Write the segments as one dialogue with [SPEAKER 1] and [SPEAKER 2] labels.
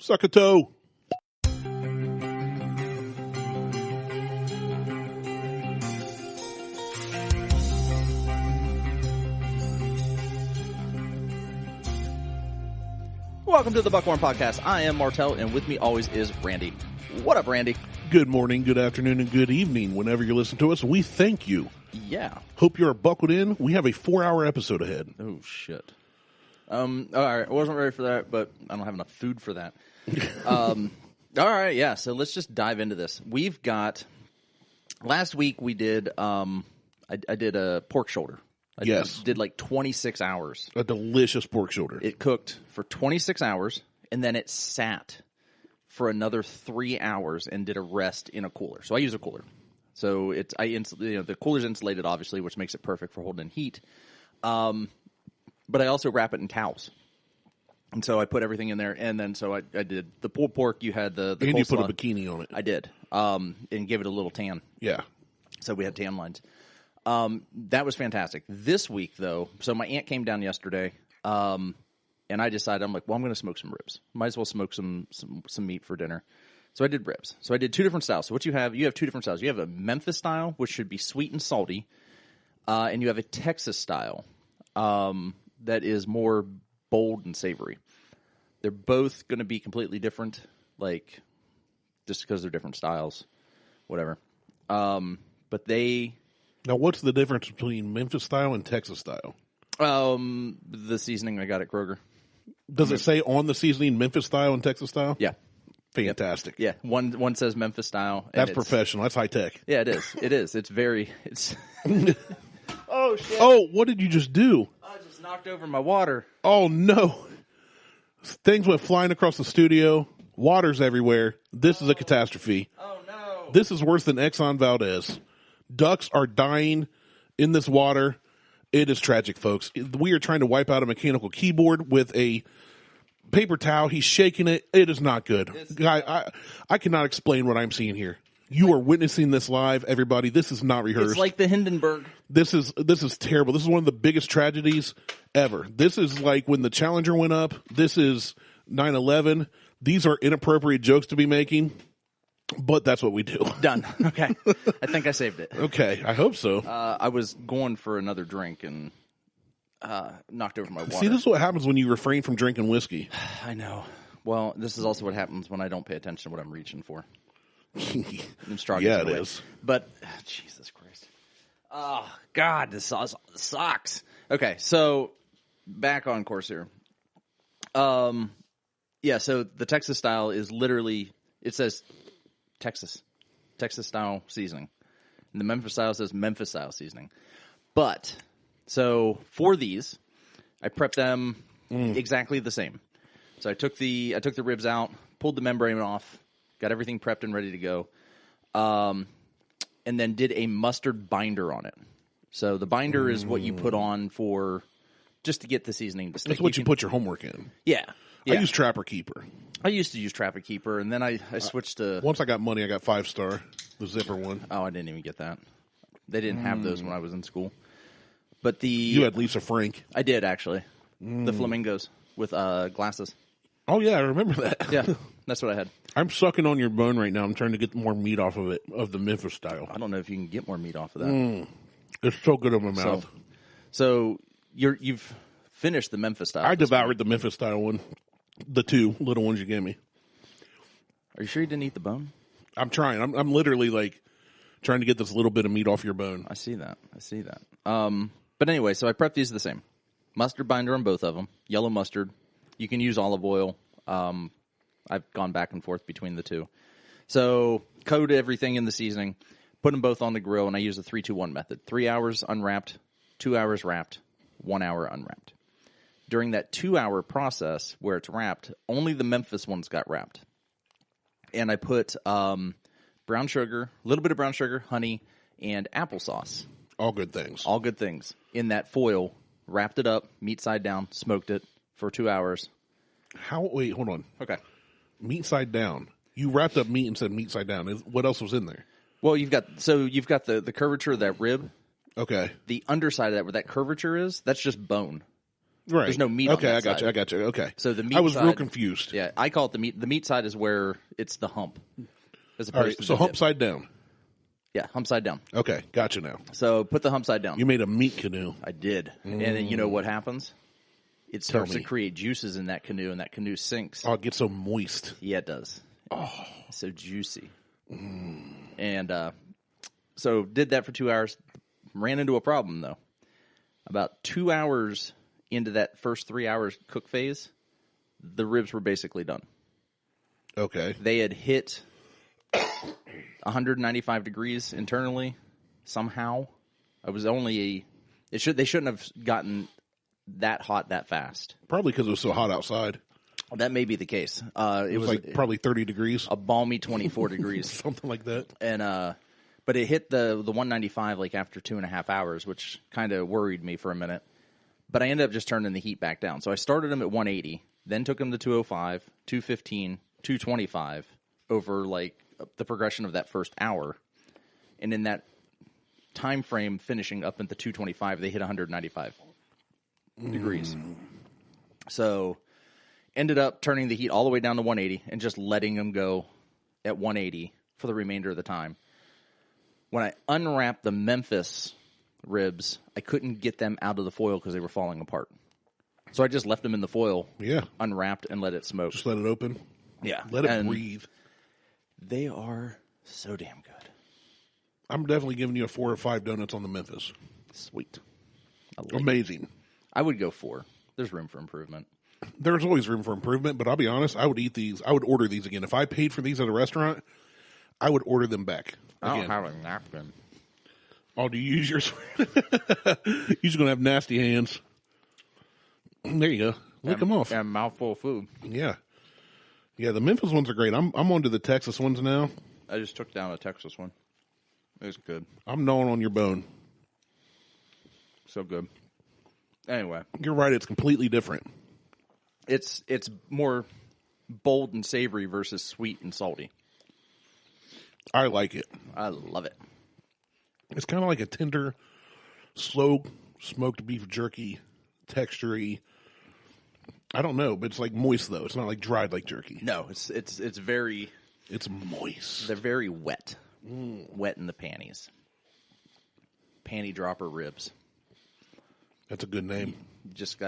[SPEAKER 1] Suck a toe.
[SPEAKER 2] Welcome to the Buckhorn Podcast. I am Martelle, and with me always is Randy. What up, Randy?
[SPEAKER 1] Good morning, good afternoon, and good evening. Whenever you listen to us, we thank you.
[SPEAKER 2] Yeah.
[SPEAKER 1] Hope you're buckled in. We have a 4-hour episode ahead.
[SPEAKER 2] Oh, shit. All right. I wasn't ready for that, but I don't have enough food for that. All right, yeah. So let's just dive into this. We've got last week we did I did a pork shoulder. I did like 26 hours.
[SPEAKER 1] A delicious pork shoulder.
[SPEAKER 2] It cooked for 26 hours, and then it sat for another 3 hours and did a rest in a cooler. So I use a cooler. So the cooler's insulated, obviously, which makes it perfect for holding heat. But I also wrap it in towels. And so I put everything in there, and then so I did the pulled pork. You had the
[SPEAKER 1] and
[SPEAKER 2] coleslaw.
[SPEAKER 1] You put a bikini on it.
[SPEAKER 2] I did, and gave it a little tan.
[SPEAKER 1] Yeah.
[SPEAKER 2] So we had tan lines. That was fantastic. This week, though, so my aunt came down yesterday, and I decided, I'm like, well, I'm going to smoke some ribs. Might as well smoke some meat for dinner. So I did ribs. So I did two different styles. So what you have two different styles. You have a Memphis style, which should be sweet and salty, and you have a Texas style that is more bold and savory. They're both going to be completely different, like just because they're different styles, whatever. But they...
[SPEAKER 1] Now, what's the difference between Memphis style and Texas style?
[SPEAKER 2] The seasoning I got at Kroger.
[SPEAKER 1] Does it say on the seasoning Memphis style and Texas style?
[SPEAKER 2] Yeah.
[SPEAKER 1] Fantastic.
[SPEAKER 2] Yeah. One says Memphis style.
[SPEAKER 1] That's professional. That's high tech.
[SPEAKER 2] Yeah, it is. It is. It's Oh, shit.
[SPEAKER 1] Oh, what did you just do?
[SPEAKER 2] I just knocked over my water.
[SPEAKER 1] Oh, no. Things went flying across the studio. Water's everywhere. This is a catastrophe.
[SPEAKER 2] Oh, no.
[SPEAKER 1] This is worse than Exxon Valdez. Ducks are dying in this water. It is tragic, folks. We are trying to wipe out a mechanical keyboard with a paper towel. He's shaking it. It is not good. Guy, I cannot explain what I'm seeing here. You are witnessing this live, everybody. This is not rehearsed.
[SPEAKER 2] It's like the Hindenburg.
[SPEAKER 1] This is terrible. This is one of the biggest tragedies ever. This is like when the Challenger went up. This is 9/11. These are inappropriate jokes to be making. But that's what we do.
[SPEAKER 2] Done. Okay. I think I saved it.
[SPEAKER 1] Okay. I hope so.
[SPEAKER 2] I was going for another drink and knocked over my water.
[SPEAKER 1] See, this is what happens when you refrain from drinking whiskey.
[SPEAKER 2] I know. Well, this is also what happens when I don't pay attention to what I'm reaching for. I'm struggling.
[SPEAKER 1] Yeah, it is.
[SPEAKER 2] But, Jesus Christ. Oh, God, this sauce sucks. Okay, so back on course here. Yeah, so the Texas style is literally, it says Texas style seasoning. And the Memphis style says Memphis style seasoning. But, so for these, I prepped them exactly the same. So I took the ribs out, pulled the membrane off, got everything prepped and ready to go, and then did a mustard binder on it. So the binder is what you put on for just to get the seasoning to stick.
[SPEAKER 1] That's what you put your homework in.
[SPEAKER 2] Yeah.
[SPEAKER 1] I use Trapper Keeper.
[SPEAKER 2] I used to use Trapper Keeper, and then I switched to...
[SPEAKER 1] Once I got money, I got 5-star, the zipper one.
[SPEAKER 2] Oh, I didn't even get that. They didn't have those when I was in school. But
[SPEAKER 1] You had Lisa Frank.
[SPEAKER 2] I did, actually. The flamingos with glasses.
[SPEAKER 1] Oh, yeah, I remember that.
[SPEAKER 2] Yeah, that's what I had.
[SPEAKER 1] I'm sucking on your bone right now. I'm trying to get more meat off of it, of the Memphis style.
[SPEAKER 2] I don't know if you can get more meat off of that.
[SPEAKER 1] It's so good in my mouth.
[SPEAKER 2] So you've finished the Memphis style.
[SPEAKER 1] I devoured the Memphis style one. The two little ones you gave me.
[SPEAKER 2] Are you sure you didn't eat the bone?
[SPEAKER 1] I'm trying. I'm literally like trying to get this little bit of meat off your bone.
[SPEAKER 2] I see that. But anyway, so I prepped these the same. Mustard binder on both of them. Yellow mustard. You can use olive oil. I've gone back and forth between the two. So coat everything in the seasoning. Put them both on the grill, and I use the 3-2-1 method. 3 hours unwrapped, 2 hours wrapped, 1 hour unwrapped. During that 2-hour process where it's wrapped, only the Memphis ones got wrapped. And I put brown sugar, a little bit of brown sugar, honey, and applesauce.
[SPEAKER 1] All good things.
[SPEAKER 2] All good things. In that foil, wrapped it up, meat side down, smoked it for 2 hours.
[SPEAKER 1] Wait, hold on.
[SPEAKER 2] Okay.
[SPEAKER 1] Meat side down. You wrapped up meat and said meat side down. What else was in there?
[SPEAKER 2] Well, you've got the curvature of that rib.
[SPEAKER 1] Okay.
[SPEAKER 2] The underside of that, where that curvature is, that's just bone.
[SPEAKER 1] Right.
[SPEAKER 2] There's no meat
[SPEAKER 1] Okay,
[SPEAKER 2] on that
[SPEAKER 1] I got
[SPEAKER 2] side.
[SPEAKER 1] you. I got you. Okay.
[SPEAKER 2] So the meat
[SPEAKER 1] I was
[SPEAKER 2] side,
[SPEAKER 1] real confused.
[SPEAKER 2] Yeah, I call it the meat. The meat side is where it's the hump. As opposed
[SPEAKER 1] All right.
[SPEAKER 2] to
[SPEAKER 1] So
[SPEAKER 2] the
[SPEAKER 1] hump
[SPEAKER 2] dip.
[SPEAKER 1] side down.
[SPEAKER 2] Yeah, hump side down.
[SPEAKER 1] Okay. Gotcha now.
[SPEAKER 2] So put the hump side down.
[SPEAKER 1] You made a meat canoe.
[SPEAKER 2] I did. And then you know what happens? It starts to
[SPEAKER 1] me.
[SPEAKER 2] create juices in that canoe, and that canoe sinks.
[SPEAKER 1] Oh, it gets so moist.
[SPEAKER 2] Yeah, it does. Oh, so juicy. And so did that for 2 hours. Ran into a problem, though. About 2 hours into that first 3 hours cook phase, the ribs were basically done.
[SPEAKER 1] Okay.
[SPEAKER 2] They had hit 195 degrees internally somehow. It was only they shouldn't have gotten that hot that fast.
[SPEAKER 1] Probably because it was so hot outside.
[SPEAKER 2] That may be the case.
[SPEAKER 1] It was like probably 30 degrees.
[SPEAKER 2] A balmy 24 degrees.
[SPEAKER 1] Something like that.
[SPEAKER 2] And but it hit the 195 like after 2.5 hours, which kind of worried me for a minute. But I ended up just turning the heat back down. So I started them at 180, then took them to 205, 215, 225 over like the progression of that first hour. And in that time frame finishing up at the 225, they hit 195 degrees. So ended up turning the heat all the way down to 180 and just letting them go at 180 for the remainder of the time. When I unwrapped the Memphis ribs, I couldn't get them out of the foil because they were falling apart. So I just left them in the foil, unwrapped, and let it smoke.
[SPEAKER 1] Just let it open.
[SPEAKER 2] Yeah.
[SPEAKER 1] Let it breathe.
[SPEAKER 2] They are so damn good.
[SPEAKER 1] I'm definitely giving you a 4 or 5 donuts on the Memphis.
[SPEAKER 2] Sweet.
[SPEAKER 1] Amazing.
[SPEAKER 2] I would go 4. There's room for improvement.
[SPEAKER 1] There's always room for improvement, but I'll be honest, I would eat these. I would order these again. If I paid for these at a restaurant, I would order them back.
[SPEAKER 2] I don't have a napkin.
[SPEAKER 1] Oh, do you use yours? You're just going to have nasty hands. There you go. Lick them off.
[SPEAKER 2] And a mouthful of food.
[SPEAKER 1] Yeah. Yeah, the Memphis ones are great. I'm on to the Texas ones now.
[SPEAKER 2] I just took down a Texas one. It was good.
[SPEAKER 1] I'm gnawing on your bone.
[SPEAKER 2] So good. Anyway.
[SPEAKER 1] You're right. It's completely different.
[SPEAKER 2] It's more bold and savory versus sweet and salty.
[SPEAKER 1] I like it.
[SPEAKER 2] I love it.
[SPEAKER 1] It's kind of like a tender, slow smoked beef jerky, texture-y. I don't know, but it's like moist though. It's not like dried like jerky.
[SPEAKER 2] No, it's very.
[SPEAKER 1] It's moist.
[SPEAKER 2] They're very wet, wet in the panties. Panty dropper ribs.
[SPEAKER 1] That's a good name.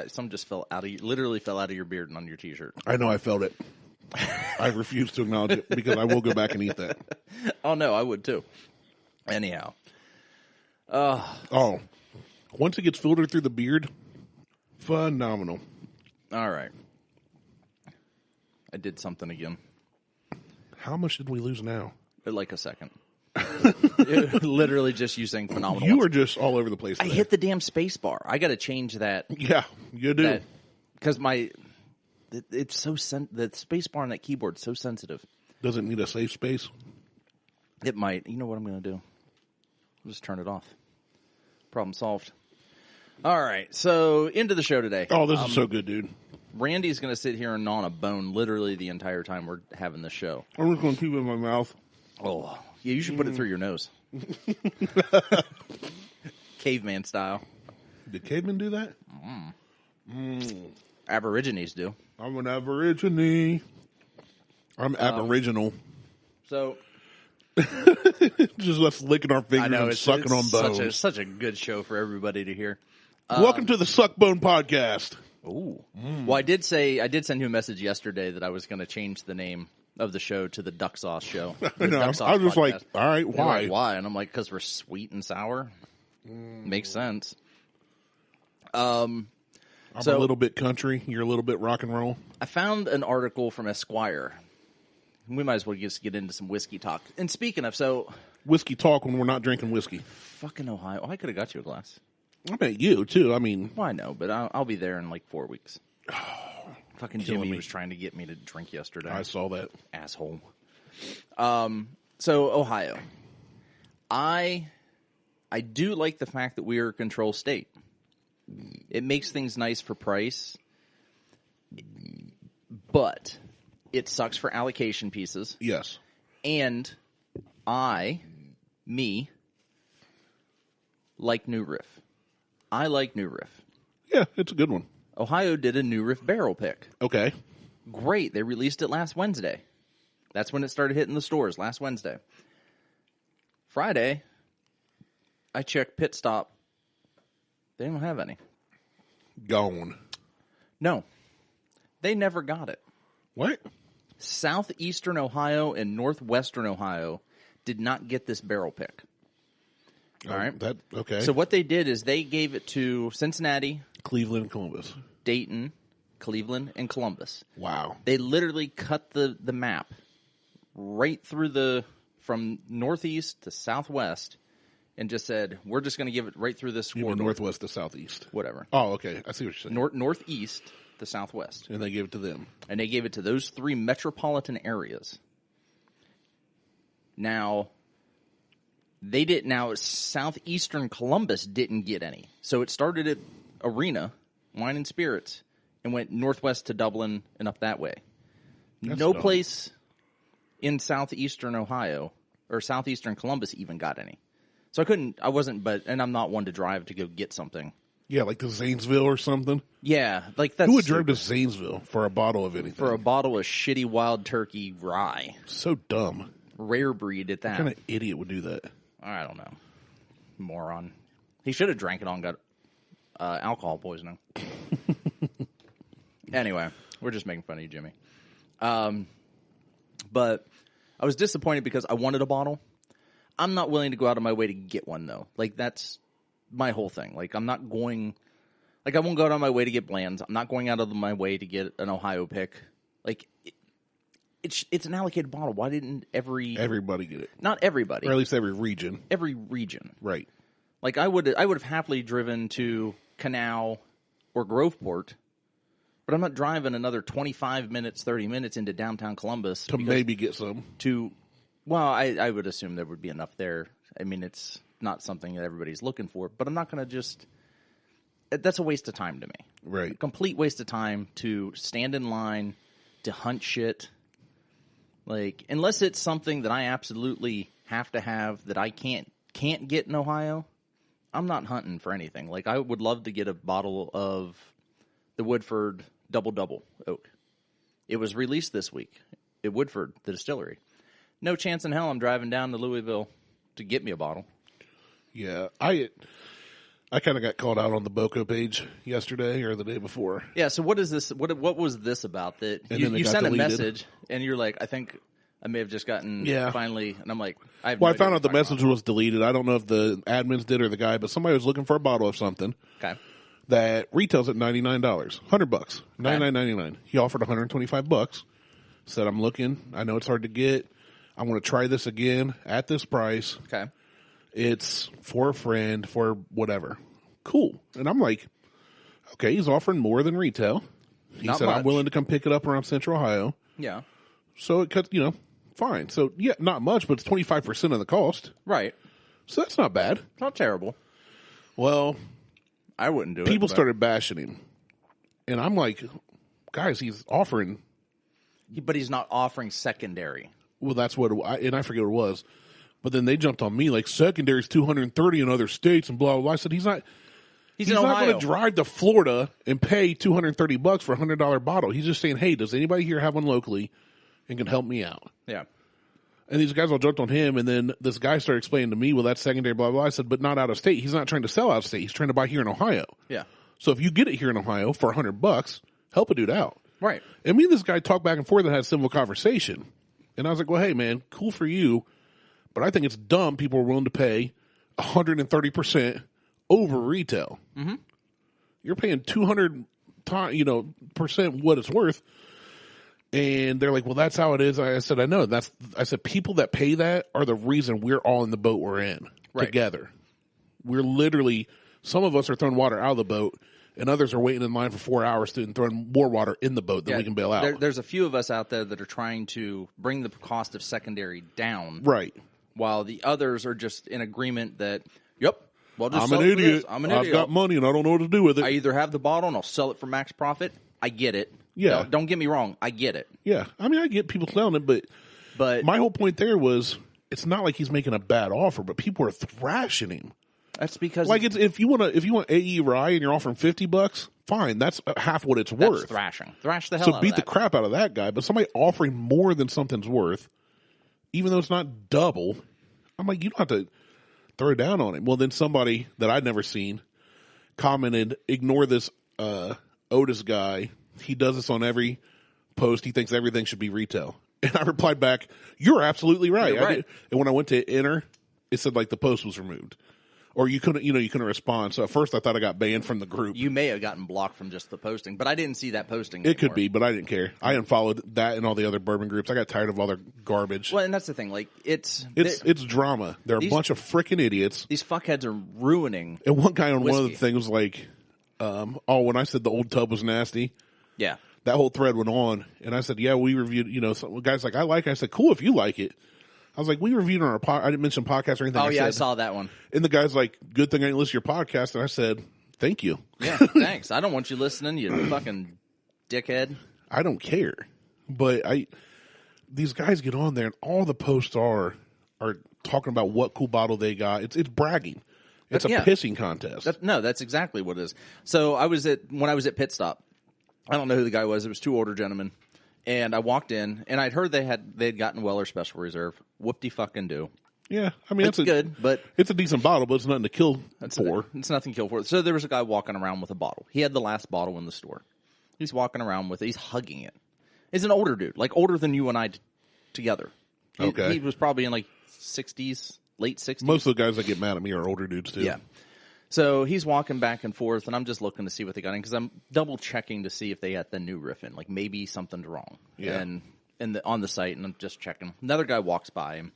[SPEAKER 2] Some just fell out of literally fell out of your beard and on your t-shirt.
[SPEAKER 1] I know. I felt it. I refuse to acknowledge it because I will go back and eat that.
[SPEAKER 2] Oh no, I would too. Anyhow.
[SPEAKER 1] Once it gets filtered through the beard, phenomenal.
[SPEAKER 2] All right. I did something again.
[SPEAKER 1] How much did we lose now?
[SPEAKER 2] Like a second. Literally just you saying phenomenal.
[SPEAKER 1] You are just all over the place today.
[SPEAKER 2] I hit the damn space bar. I got to change that.
[SPEAKER 1] Yeah, you do.
[SPEAKER 2] Because it's so the space bar on that keyboard is so sensitive.
[SPEAKER 1] Does it need a safe space?
[SPEAKER 2] It might. You know what I'm going to do? I'll just turn it off. Problem solved. All right, so into the show today.
[SPEAKER 1] Oh, this is so good, dude.
[SPEAKER 2] Randy's going to sit here and gnaw on a bone literally the entire time we're having the show.
[SPEAKER 1] I'm just going to keep it in my mouth.
[SPEAKER 2] Oh, yeah, you should put it through your nose. Caveman style.
[SPEAKER 1] Did cavemen do that?
[SPEAKER 2] Aborigines do.
[SPEAKER 1] I'm an aborigine. I'm aboriginal.
[SPEAKER 2] So...
[SPEAKER 1] just us licking our fingers and sucking on bones.
[SPEAKER 2] Such a good show for everybody to hear.
[SPEAKER 1] Welcome to the Suck Bone Podcast.
[SPEAKER 2] Ooh. Well, I did send you a message yesterday that I was going to change the name of the show to the Duck Sauce Show.
[SPEAKER 1] I know. I was just like, all right, why?
[SPEAKER 2] Like, why? And I'm like, because we're sweet and sour. Makes sense.
[SPEAKER 1] I'm a little bit country. You're a little bit rock and roll.
[SPEAKER 2] I found an article from Esquire. We might as well just get into some whiskey talk. And speaking of,
[SPEAKER 1] whiskey talk when we're not drinking whiskey.
[SPEAKER 2] Fucking Ohio. Oh, I could have got you a glass.
[SPEAKER 1] I bet you, too. I mean...
[SPEAKER 2] Well, I know, but I'll be there in like 4 weeks. Fucking Jimmy was trying to get me to drink yesterday.
[SPEAKER 1] I saw that.
[SPEAKER 2] Asshole. So, Ohio. I do like the fact that we are a control state. It makes things nice for price. But... it sucks for allocation pieces.
[SPEAKER 1] Yes.
[SPEAKER 2] And me, like New Riff. I like New Riff.
[SPEAKER 1] Yeah, it's a good one.
[SPEAKER 2] Ohio did a new Riff barrel pick.
[SPEAKER 1] Okay.
[SPEAKER 2] Great. They released it last Wednesday. That's when it started hitting the stores, last Wednesday. Friday, I checked Pit Stop. They don't have any.
[SPEAKER 1] Gone.
[SPEAKER 2] No. They never got it.
[SPEAKER 1] What?
[SPEAKER 2] Southeastern Ohio and northwestern Ohio did not get this barrel pick. All right.
[SPEAKER 1] Okay.
[SPEAKER 2] So what they did is they gave it to Cincinnati,
[SPEAKER 1] Cleveland, and Columbus.
[SPEAKER 2] Dayton, Cleveland, and Columbus.
[SPEAKER 1] Wow.
[SPEAKER 2] They literally cut the map right through from northeast to southwest and just said, we're just going to give it right through this
[SPEAKER 1] You mean
[SPEAKER 2] corridor.
[SPEAKER 1] northwest to southeast.
[SPEAKER 2] Whatever.
[SPEAKER 1] Oh, okay. I see what you're saying.
[SPEAKER 2] Northeast to southwest.
[SPEAKER 1] And they gave it to them.
[SPEAKER 2] And they gave it to those 3 metropolitan areas. Now, southeastern Columbus didn't get any. So it started at Arena, Wine and Spirits, and went northwest to Dublin and up that way.
[SPEAKER 1] That's
[SPEAKER 2] no
[SPEAKER 1] dumb.
[SPEAKER 2] place in southeastern Ohio or southeastern Columbus even got any. So and I'm not one to drive to go get something.
[SPEAKER 1] Yeah, like to Zanesville or something.
[SPEAKER 2] Yeah, like that's
[SPEAKER 1] Who would drive to Zanesville for a bottle of anything?
[SPEAKER 2] for a bottle of shitty Wild Turkey rye,
[SPEAKER 1] So dumb.
[SPEAKER 2] rare breed at that.
[SPEAKER 1] What kind of idiot would do that?
[SPEAKER 2] I don't know, moron. He should have drank it on got alcohol poisoning. Anyway, we're just making fun of you, Jimmy. But I was disappointed because I wanted a bottle. I'm not willing to go out of my way to get one, though. Like, that's my whole thing. Like, I'm not going... Like, I won't go out of my way to get Blands. I'm not going out of my way to get an Ohio pick. Like, it's an allocated bottle. Why didn't
[SPEAKER 1] Everybody get it.
[SPEAKER 2] Not everybody.
[SPEAKER 1] Or at least every region.
[SPEAKER 2] Every region.
[SPEAKER 1] Right.
[SPEAKER 2] Like, I would have happily driven to Canal or Groveport, but I'm not driving another 25 minutes, 30 minutes into downtown Columbus.
[SPEAKER 1] To maybe get some.
[SPEAKER 2] Well, I would assume there would be enough there. I mean, it's not something that everybody's looking for, but I'm not going to just... That's a waste of time to me.
[SPEAKER 1] Right.
[SPEAKER 2] A complete waste of time to stand in line, to hunt shit. Like, unless it's something that I absolutely have to have that I can't get in Ohio, I'm not hunting for anything. Like, I would love to get a bottle of the Woodford Double Oak. It was released this week at Woodford, the distillery. No chance in hell I'm driving down to Louisville to get me a bottle.
[SPEAKER 1] Yeah. I kind of got called out on the BOCO page yesterday or the day before.
[SPEAKER 2] Yeah, so what is this? What was this about? That
[SPEAKER 1] And then it
[SPEAKER 2] you
[SPEAKER 1] got
[SPEAKER 2] sent
[SPEAKER 1] deleted.
[SPEAKER 2] a message, and you're like, I think I may have just gotten finally, and I'm like, I
[SPEAKER 1] found out the message was deleted. I don't know if the admins did or the guy, but somebody was looking for a bottle of something.
[SPEAKER 2] Okay.
[SPEAKER 1] That retails at $99, $100, $99.99. He offered $125. Said, I'm looking. I know it's hard to get. I want to try this again at this price.
[SPEAKER 2] Okay.
[SPEAKER 1] It's for a friend, for whatever. Cool. And I'm like, okay, he's offering more than retail. He
[SPEAKER 2] Not
[SPEAKER 1] said,
[SPEAKER 2] much.
[SPEAKER 1] I'm willing to come pick it up around Central Ohio.
[SPEAKER 2] Yeah.
[SPEAKER 1] So it cuts, fine. So, yeah, not much, but it's 25% of the cost.
[SPEAKER 2] Right.
[SPEAKER 1] So that's not bad.
[SPEAKER 2] It's not terrible.
[SPEAKER 1] Well,
[SPEAKER 2] I wouldn't do it.
[SPEAKER 1] people
[SPEAKER 2] but-
[SPEAKER 1] started bashing him. And I'm like, guys, he's offering.
[SPEAKER 2] But he's not offering secondary.
[SPEAKER 1] Well, that's what, and I forget what it was. But then they jumped on me like secondary's $230 in other states and blah, blah, blah. I said, he's not
[SPEAKER 2] He's in
[SPEAKER 1] not
[SPEAKER 2] Ohio.
[SPEAKER 1] going to drive to Florida and pay $230 for a $100 bottle. He's just saying, hey, does anybody here have one locally and can help me out?
[SPEAKER 2] Yeah.
[SPEAKER 1] And these guys all jumped on him, and then this guy started explaining to me, well, that's secondary, blah, blah, blah. I said, but not out of state. He's not trying to sell out of state. He's trying to buy here in Ohio.
[SPEAKER 2] Yeah.
[SPEAKER 1] So if you get it here in Ohio for $100, help a dude out.
[SPEAKER 2] Right.
[SPEAKER 1] And me and this guy talked back and forth and had a civil conversation. And I was like, well, hey, man, cool for you, but I think it's dumb people are willing to pay 130% over retail. Mm-hmm. You're paying 200%, what it's worth. And they're like, well, that's how it is. I said, I know. I said, people that pay that are the reason we're all in the boat we're in together. We're literally, some of us are throwing water out of the boat, and others are waiting in line for 4 hours and throwing more water in the boat than we can bail out.
[SPEAKER 2] There's a few of us out there that are trying to bring the cost of secondary down.
[SPEAKER 1] Right.
[SPEAKER 2] While the others are just in agreement that, yep, well, just
[SPEAKER 1] I'm
[SPEAKER 2] sell
[SPEAKER 1] an
[SPEAKER 2] it for
[SPEAKER 1] idiot.
[SPEAKER 2] this. I'm an idiot.
[SPEAKER 1] I've got money and I don't know what to do with it.
[SPEAKER 2] I either have the bottle and I'll sell it for max profit. I get it.
[SPEAKER 1] Yeah.
[SPEAKER 2] No, don't get me wrong. I get it.
[SPEAKER 1] Yeah. I mean, I get people selling it, but
[SPEAKER 2] But
[SPEAKER 1] my whole point there was it's not like he's making a bad offer, but people are thrashing him.
[SPEAKER 2] That's because
[SPEAKER 1] like if you want AE rye and you're offering $50, fine. That's half what it's worth.
[SPEAKER 2] thrashing. Thrash the hell
[SPEAKER 1] So
[SPEAKER 2] out
[SPEAKER 1] beat
[SPEAKER 2] of
[SPEAKER 1] the
[SPEAKER 2] that.
[SPEAKER 1] crap out of that guy. But somebody offering more than something's worth, even though it's not double, I'm like, you don't have to throw down on him. Well, then somebody that I'd never seen commented, ignore this Otis guy. He does this on every post. He thinks everything should be retail. And I replied back, you're absolutely right.
[SPEAKER 2] You're right.
[SPEAKER 1] And when I went to enter, it said like the post was removed. Or you couldn't respond. So at first I thought I got banned from the group.
[SPEAKER 2] You may have gotten blocked from just the posting, but I didn't see that posting.
[SPEAKER 1] It could be, but I didn't care. I unfollowed that and all the other bourbon groups. I got tired of all their garbage.
[SPEAKER 2] Well, and that's the thing. Like it's
[SPEAKER 1] drama. They're a bunch of freaking idiots.
[SPEAKER 2] These fuckheads are ruining.
[SPEAKER 1] And one guy on
[SPEAKER 2] whiskey.
[SPEAKER 1] one of the things was like, when I said the old tub was nasty,
[SPEAKER 2] Yeah.
[SPEAKER 1] that whole thread went on. And I said, yeah, we reviewed, some guys like, I like it. I said, cool if you like it. I was like, we reviewed on our podcast. I didn't mention podcast or anything.
[SPEAKER 2] Oh, I saw that one.
[SPEAKER 1] And the guy's like, good thing I didn't listen to your podcast. And I said, thank you.
[SPEAKER 2] Yeah, thanks. I don't want you listening, you fucking dickhead.
[SPEAKER 1] I don't care. But these guys get on there and all the posts are talking about what cool bottle they got. It's bragging. It's a pissing contest.
[SPEAKER 2] That's exactly what it is. So when I was at Pit Stop, I don't know who the guy was. It was two older gentlemen. And I walked in, and I'd heard they'd gotten Weller Special Reserve. Whoop-de-fucking-do.
[SPEAKER 1] Yeah, I mean,
[SPEAKER 2] it's good, but
[SPEAKER 1] it's a decent bottle, but it's nothing to kill for.
[SPEAKER 2] It's nothing to kill for. So there was a guy walking around with a bottle. He had the last bottle in the store. He's walking around with it. He's hugging it. He's an older dude, like older than you and I together. He was probably in like 60s, late 60s.
[SPEAKER 1] Most of the guys that get mad at me are older dudes too.
[SPEAKER 2] Yeah. So he's walking back and forth, and I'm just looking to see what they got in because I'm double checking to see if they got the new Riff in. Like maybe something's wrong.
[SPEAKER 1] Yeah.
[SPEAKER 2] And on the site, and I'm just checking. Another guy walks by him,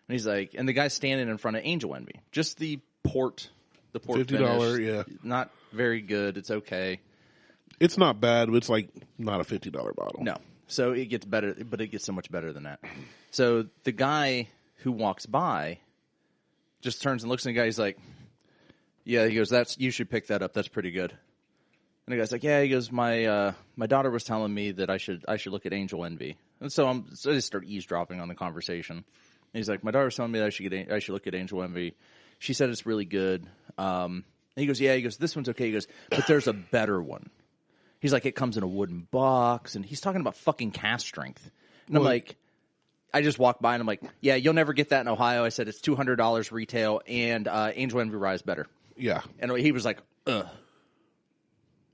[SPEAKER 2] and he's like, and the guy's standing in front of Angel Envy, just the port
[SPEAKER 1] $50,
[SPEAKER 2] finish,
[SPEAKER 1] yeah,
[SPEAKER 2] not very good. It's okay.
[SPEAKER 1] It's not bad, but it's like not a $50 bottle.
[SPEAKER 2] No. So it gets better, but it gets so much better than that. So the guy who walks by just turns and looks at the guy. He's like, yeah, he goes, you should pick that up. That's pretty good. And the guy's like, yeah, he goes, my daughter was telling me that I should look at Angel Envy. And so I just start eavesdropping on the conversation. And he's like, my daughter was telling me that I should look at Angel Envy. She said it's really good. And he goes, yeah, this one's okay. He goes, but there's a better one. He's like, it comes in a wooden box. And he's talking about fucking cast strength. And I'm like, I just walked by and I'm like, yeah, you'll never get that in Ohio. I said, it's $200 retail and Angel Envy Rye is better.
[SPEAKER 1] Yeah.
[SPEAKER 2] And he was like,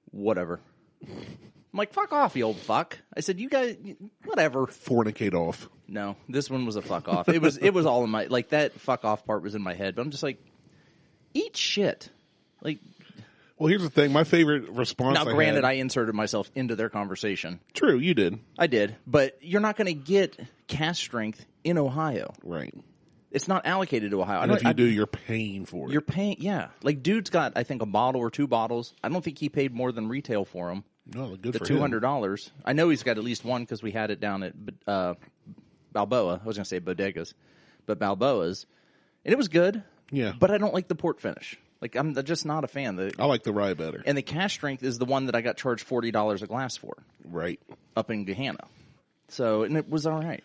[SPEAKER 2] whatever. I'm like, fuck off, you old fuck. I said, you guys, whatever.
[SPEAKER 1] Fornicate off.
[SPEAKER 2] No, this one was a fuck off. It was all in my, like, that fuck off part was in my head. But I'm just like, eat shit. Like,
[SPEAKER 1] well, here's the thing. My favorite response.
[SPEAKER 2] now, granted, I inserted myself into their conversation.
[SPEAKER 1] True, you did.
[SPEAKER 2] I did. But you're not going to get cast strength in Ohio.
[SPEAKER 1] Right.
[SPEAKER 2] It's not allocated to Ohio.
[SPEAKER 1] And if you do, you're paying for it.
[SPEAKER 2] You're paying, yeah. Like, dude's got, I think, a bottle or two bottles. I don't think he paid more than retail for them.
[SPEAKER 1] No, good
[SPEAKER 2] the
[SPEAKER 1] for him.
[SPEAKER 2] $200. I know he's got at least one because we had it down at Balboa. I was going to say Bodegas, but Balboa's. And it was good.
[SPEAKER 1] Yeah.
[SPEAKER 2] But I don't like the port finish. Like, I'm just not a fan.
[SPEAKER 1] I like the rye better.
[SPEAKER 2] And the cash strength is the one that I got charged $40 a glass for.
[SPEAKER 1] Right.
[SPEAKER 2] Up in Gahanna. So, and it was all right.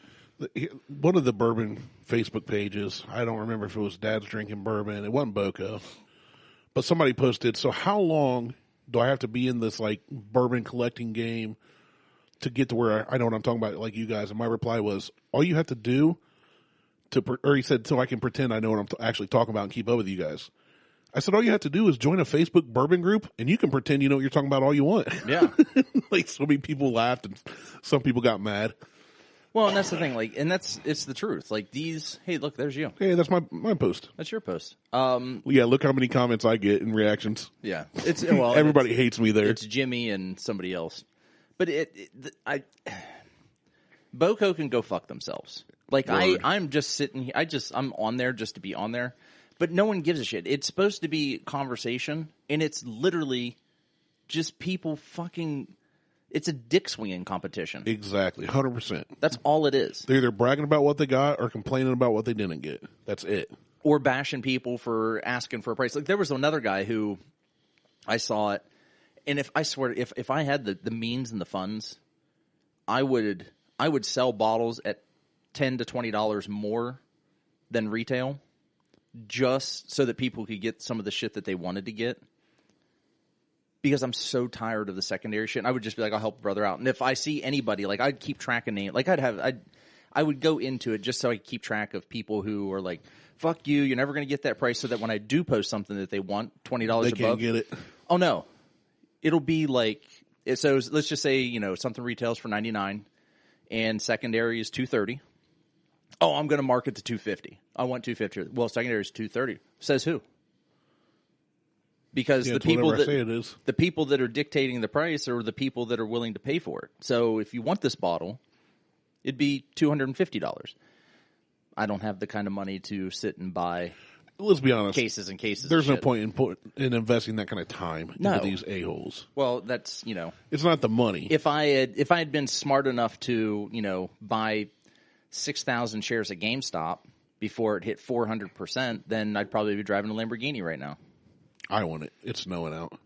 [SPEAKER 1] One of the bourbon Facebook pages, I don't remember if it was Dad's Drinking Bourbon. It wasn't Boco. But somebody posted, so how long do I have to be in this, like, bourbon collecting game to get to where I know what I'm talking about, like you guys? And my reply was, all you have to do or he said, so I can pretend I know what I'm actually talking about and keep up with you guys. I said, all you have to do is join a Facebook bourbon group, and you can pretend you know what you're talking about all you want.
[SPEAKER 2] Yeah.
[SPEAKER 1] Like, so many people laughed, and some people got mad.
[SPEAKER 2] Well, and that's the thing, like, and it's the truth. Like, hey, look, there's you.
[SPEAKER 1] Hey, that's my post.
[SPEAKER 2] That's your post.
[SPEAKER 1] Yeah, look how many comments I get and reactions.
[SPEAKER 2] Yeah.
[SPEAKER 1] Everybody hates me there.
[SPEAKER 2] It's Jimmy and somebody else. But Boco can go fuck themselves. Like, I'm just sitting here, I'm on there just to be on there. But no one gives a shit. It's supposed to be conversation, and it's literally just people fucking. It's a dick swinging competition.
[SPEAKER 1] Exactly, 100%.
[SPEAKER 2] That's all it is.
[SPEAKER 1] They're either bragging about what they got or complaining about what they didn't get. That's it.
[SPEAKER 2] Or bashing people for asking for a price. Like, there was another guy who I saw it, and if I had the means and the funds, I would sell bottles at $10 to $20 more than retail. just so that people could get some of the shit that they wanted to get. Because I'm so tired of the secondary shit. And I would just be like, I'll help a brother out. And if I see anybody, like I'd keep track of names. Like I would go into it just so I could keep track of people who are like, fuck you, you're never going to get that price, so that when I do post something that they want, $20 above.
[SPEAKER 1] They can't get it.
[SPEAKER 2] Oh, no. It'll be like, so let's just say, something retails for $99 and secondary is $230. Oh, I'm going to mark it to $250. I want $250. Well, secondary is $230. Says who? Because the people the people that are dictating the price are the people that are willing to pay for it. So if you want this bottle, it'd be $250. I don't have the kind of money to sit and buy.
[SPEAKER 1] Let's be honest.
[SPEAKER 2] Cases and cases.
[SPEAKER 1] There's
[SPEAKER 2] of
[SPEAKER 1] no point in investing that kind of time into these a-holes.
[SPEAKER 2] Well, that's
[SPEAKER 1] it's not the money.
[SPEAKER 2] If I had been smart enough to buy 6,000 shares at GameStop before it hit 400%, then I'd probably be driving a Lamborghini right now.
[SPEAKER 1] I want it. It's snowing out.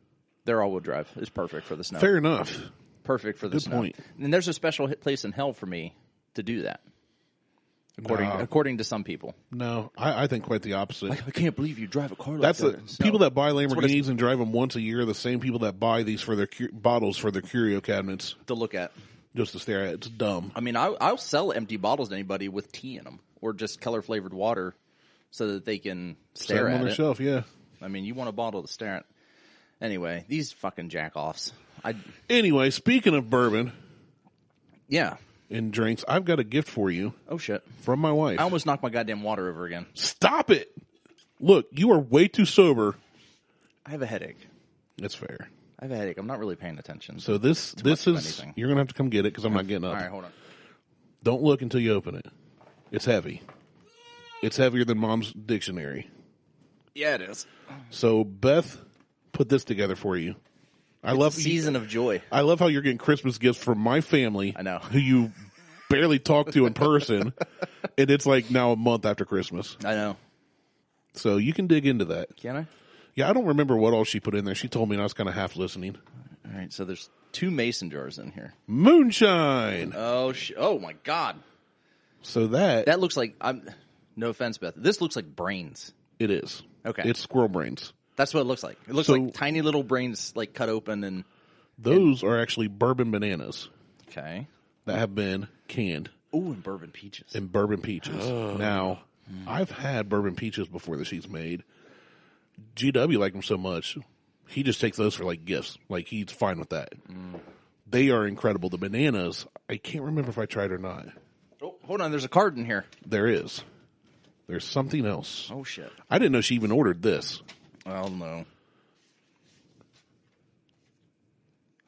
[SPEAKER 2] They're all-wheel drive. It's perfect for the snow.
[SPEAKER 1] Fair enough.
[SPEAKER 2] Perfect for the snow.
[SPEAKER 1] Good point.
[SPEAKER 2] And there's a special place in hell for me to do that. According to some people.
[SPEAKER 1] No, I think quite the opposite.
[SPEAKER 2] I can't believe you drive a car like that.
[SPEAKER 1] People that buy Lamborghinis and drive them once a year are the same people that buy these for their bottles for their curio cabinets.
[SPEAKER 2] To look at.
[SPEAKER 1] Just to stare at. It's dumb.
[SPEAKER 2] I mean, I'll sell empty bottles to anybody with tea in them or just color-flavored water so that they can stare at it.
[SPEAKER 1] On the shelf, yeah.
[SPEAKER 2] I mean, you want a bottle to stare at. Anyway, these fucking jack-offs.
[SPEAKER 1] Anyway, speaking of bourbon.
[SPEAKER 2] Yeah.
[SPEAKER 1] And drinks, I've got a gift for you.
[SPEAKER 2] Oh, shit.
[SPEAKER 1] From my wife.
[SPEAKER 2] I almost knocked my goddamn water over again.
[SPEAKER 1] Stop it! Look, you are way too sober.
[SPEAKER 2] I have a headache.
[SPEAKER 1] That's fair.
[SPEAKER 2] I have a headache. I'm not really paying attention.
[SPEAKER 1] So this is, you're going to have to come get it because I'm not getting up.
[SPEAKER 2] All right, hold on.
[SPEAKER 1] Don't look until you open it. It's heavy. It's heavier than Mom's dictionary.
[SPEAKER 2] Yeah, it is.
[SPEAKER 1] So Beth put this together for you. I love
[SPEAKER 2] season of joy.
[SPEAKER 1] I love how you're getting Christmas gifts from my family.
[SPEAKER 2] I know.
[SPEAKER 1] Who you barely talk to in person, and it's like now a month after Christmas.
[SPEAKER 2] I know.
[SPEAKER 1] So you can dig into that.
[SPEAKER 2] Can I?
[SPEAKER 1] Yeah, I don't remember what all she put in there. She told me, and I was kind of half listening.
[SPEAKER 2] All right, so there's 2 mason jars in here.
[SPEAKER 1] Moonshine.
[SPEAKER 2] Oh my God.
[SPEAKER 1] So that
[SPEAKER 2] looks like no offense, Beth. This looks like brains.
[SPEAKER 1] It is.
[SPEAKER 2] Okay.
[SPEAKER 1] It's squirrel brains.
[SPEAKER 2] That's what it looks like. It looks like tiny little brains, like cut open and.
[SPEAKER 1] Those are actually bourbon bananas.
[SPEAKER 2] Okay.
[SPEAKER 1] That have been canned.
[SPEAKER 2] Ooh, and bourbon peaches.
[SPEAKER 1] Now, I've had bourbon peaches before that she's made. GW liked them so much, he just takes those for like gifts. Like he's fine with that. They are incredible. The bananas, I can't remember if I tried or not.
[SPEAKER 2] Oh, hold on. There's a card in here.
[SPEAKER 1] There is. There's something else.
[SPEAKER 2] Oh, shit.
[SPEAKER 1] I didn't know she even ordered this.
[SPEAKER 2] Oh, no.